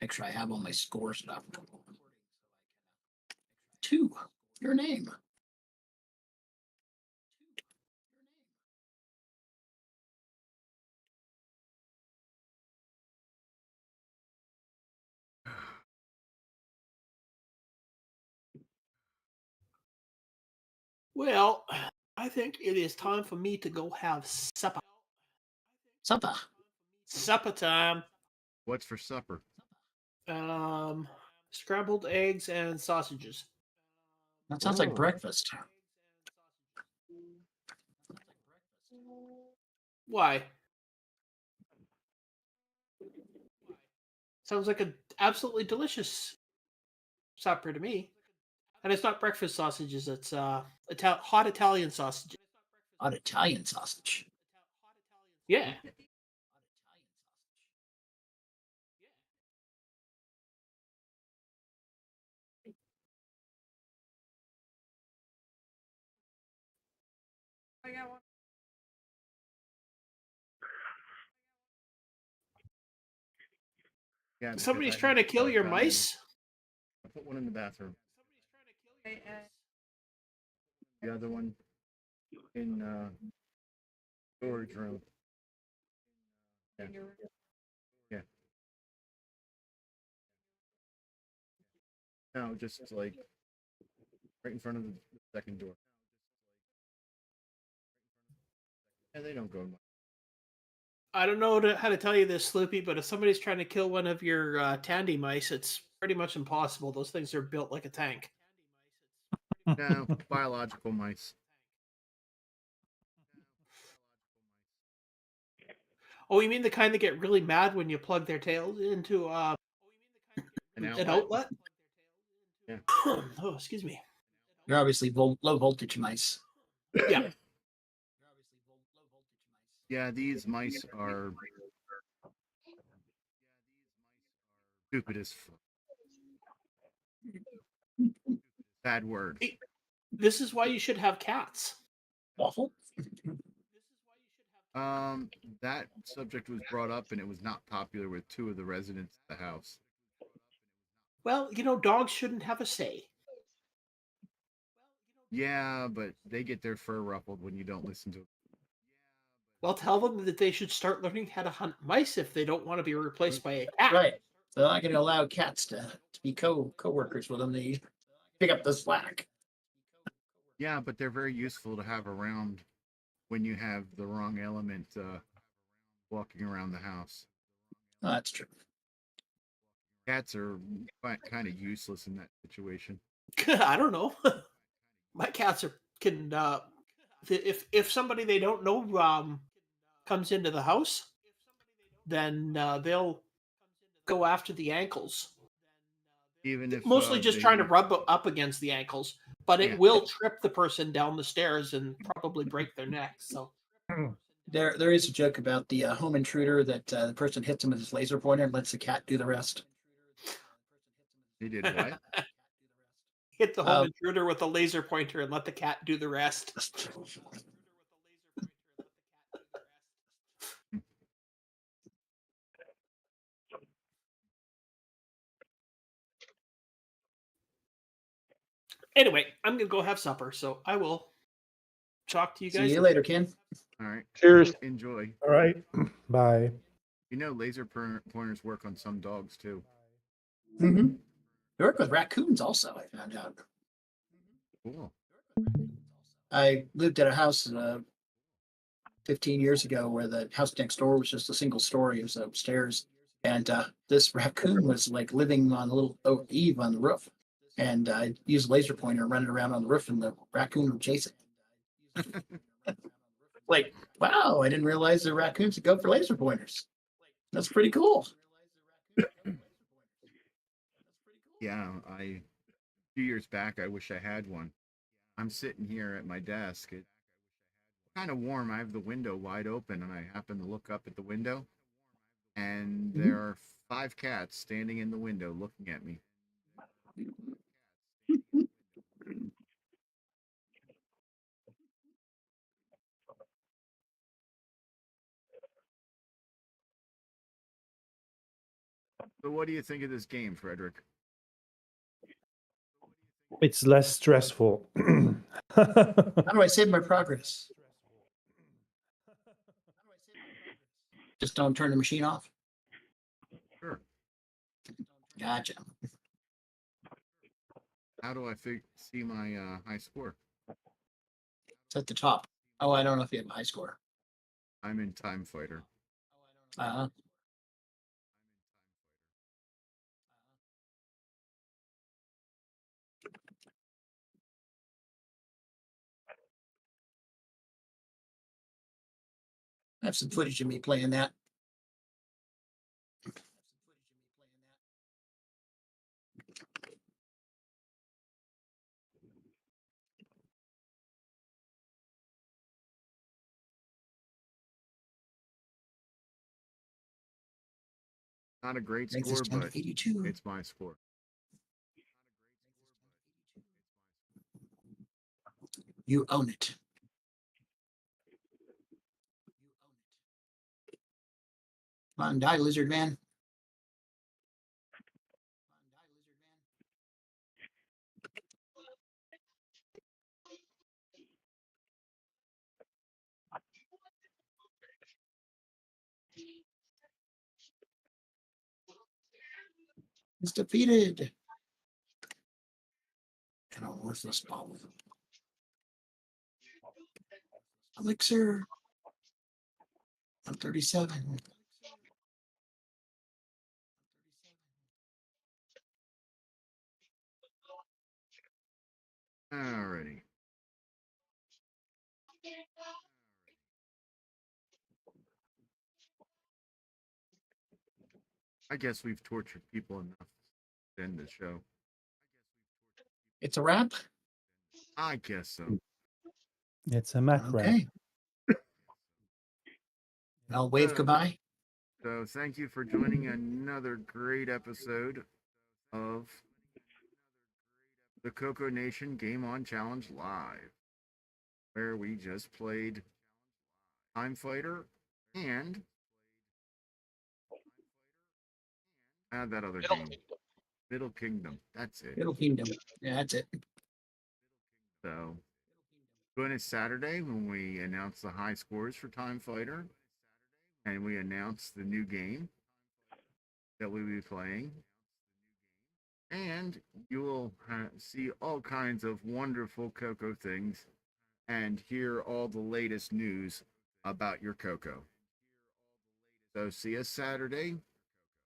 make sure I have all my score stuff. 2, your name. Well, I think it is time for me to go have supper. Supper. Supper time. What's for supper? Scrambled eggs and sausages. That sounds like breakfast. Why? Sounds like an absolutely delicious supper to me. And it's not breakfast sausages, it's hot Italian sausages. Hot Italian sausage. Yeah. I got one. Yeah, because Somebody's I trying to have kill your down mice. I put one in the bathroom. The other one in storage room. Yeah. Yeah. No, just like right in front of the second door. Yeah, they don't go much. I don't know how to tell you this, Sloopy, but if somebody's trying to kill one of your Tandy mice, it's pretty much impossible. Those things are built like a tank. No, biological mice. Oh, you mean the kind that get really mad when you plug their tails into An an outlet. outlet? Yeah. Oh, excuse me. You're obviously low voltage mice. Yeah. Yeah, these mice are stupid as fuck. Bad word. This is why you should have cats. Waffle? That subject was brought up and it was not popular with two of the residents of the house. Well, dogs shouldn't have a say. Yeah, but they get their fur ruffled when you don't listen to them. Well, tell them that they should start learning how to hunt mice if they don't want to be replaced by a cat. Right. So I'm not going to allow cats to be co-workers with them. They pick up the slack. Yeah, but they're very useful to have around when you have the wrong element walking around the house. Oh, that's true. Cats are kind of useless in that situation. I don't know. My cats can if somebody they don't know comes into the house, then they'll go after the ankles. Even if Mostly just they trying to would- rub up against the ankles, but it Yeah. will trip the person down the stairs and probably break their neck. So There is a joke about the home intruder that the person hits him with his laser pointer and lets the cat do the rest. They did what? hit the home intruder with a laser pointer and let the cat do the rest. Anyway, I'm gonna go have supper, so I will talk to you guys. See you later, Ken. All right. Cheers. Enjoy. All right. Bye. You know, laser pointers work on some dogs too. Mm-hmm. They work with raccoons also, I found out. Cool. I lived at a house 15 years ago where the house next door was just a single story. It was upstairs. And this raccoon was like living on a little eave on the roof. And I used a laser pointer and run it around on the roof, and the raccoon would chase it. Like, wow, I didn't realize the raccoons would go for laser pointers. That's pretty cool. Yeah, a few years back, I wish I had one. I'm sitting here at my desk. It's kind of warm. I have the window wide open, and I happen to look up at the window, and there are 5 cats standing in the window looking at me. So, what do you think of this game, Frederick? It's less stressful. How do I save my progress? Just don't turn the machine off. Sure. Gotcha. How do I see my high score? It's at the top. Oh, I don't know if you have a high score. I'm in Time Fighter. Uh-huh. I have some footage of me playing that. Not a great Brings us score, down to but 82. it's my score. You own it. Come on, die, lizard man. is defeated. And a worthless ball. Elixir. 137. Alrighty. I guess we've tortured people enough to end the show. It's a wrap. I guess so. It's a Mac wrap. Okay. I'll wave goodbye. So thank you for joining another great episode of the CoCo Nation Game On Challenge Live, where we just played Time Fighter and that other game, Middle Kingdom. That's it. Middle Kingdom. Yeah, that's it. So join us Saturday when we announce the high scores for Time Fighter, and we announce the new game that we'll be playing. And you will see all kinds of wonderful CoCo things and hear all the latest news about your CoCo. So see us Saturday.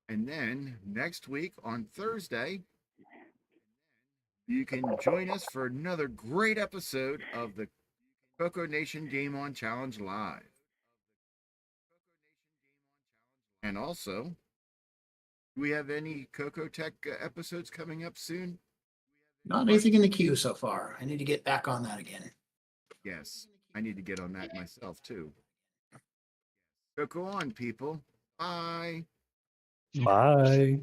And then next week on Thursday, you can join us for another great episode of the CoCo Nation Game On Challenge Live. And also, do we have any CoCo Tech episodes coming up soon? Not anything in the queue so far. I need to get back on that again. Yes, I need to get on that myself too. CoCo on, people. Bye. Bye.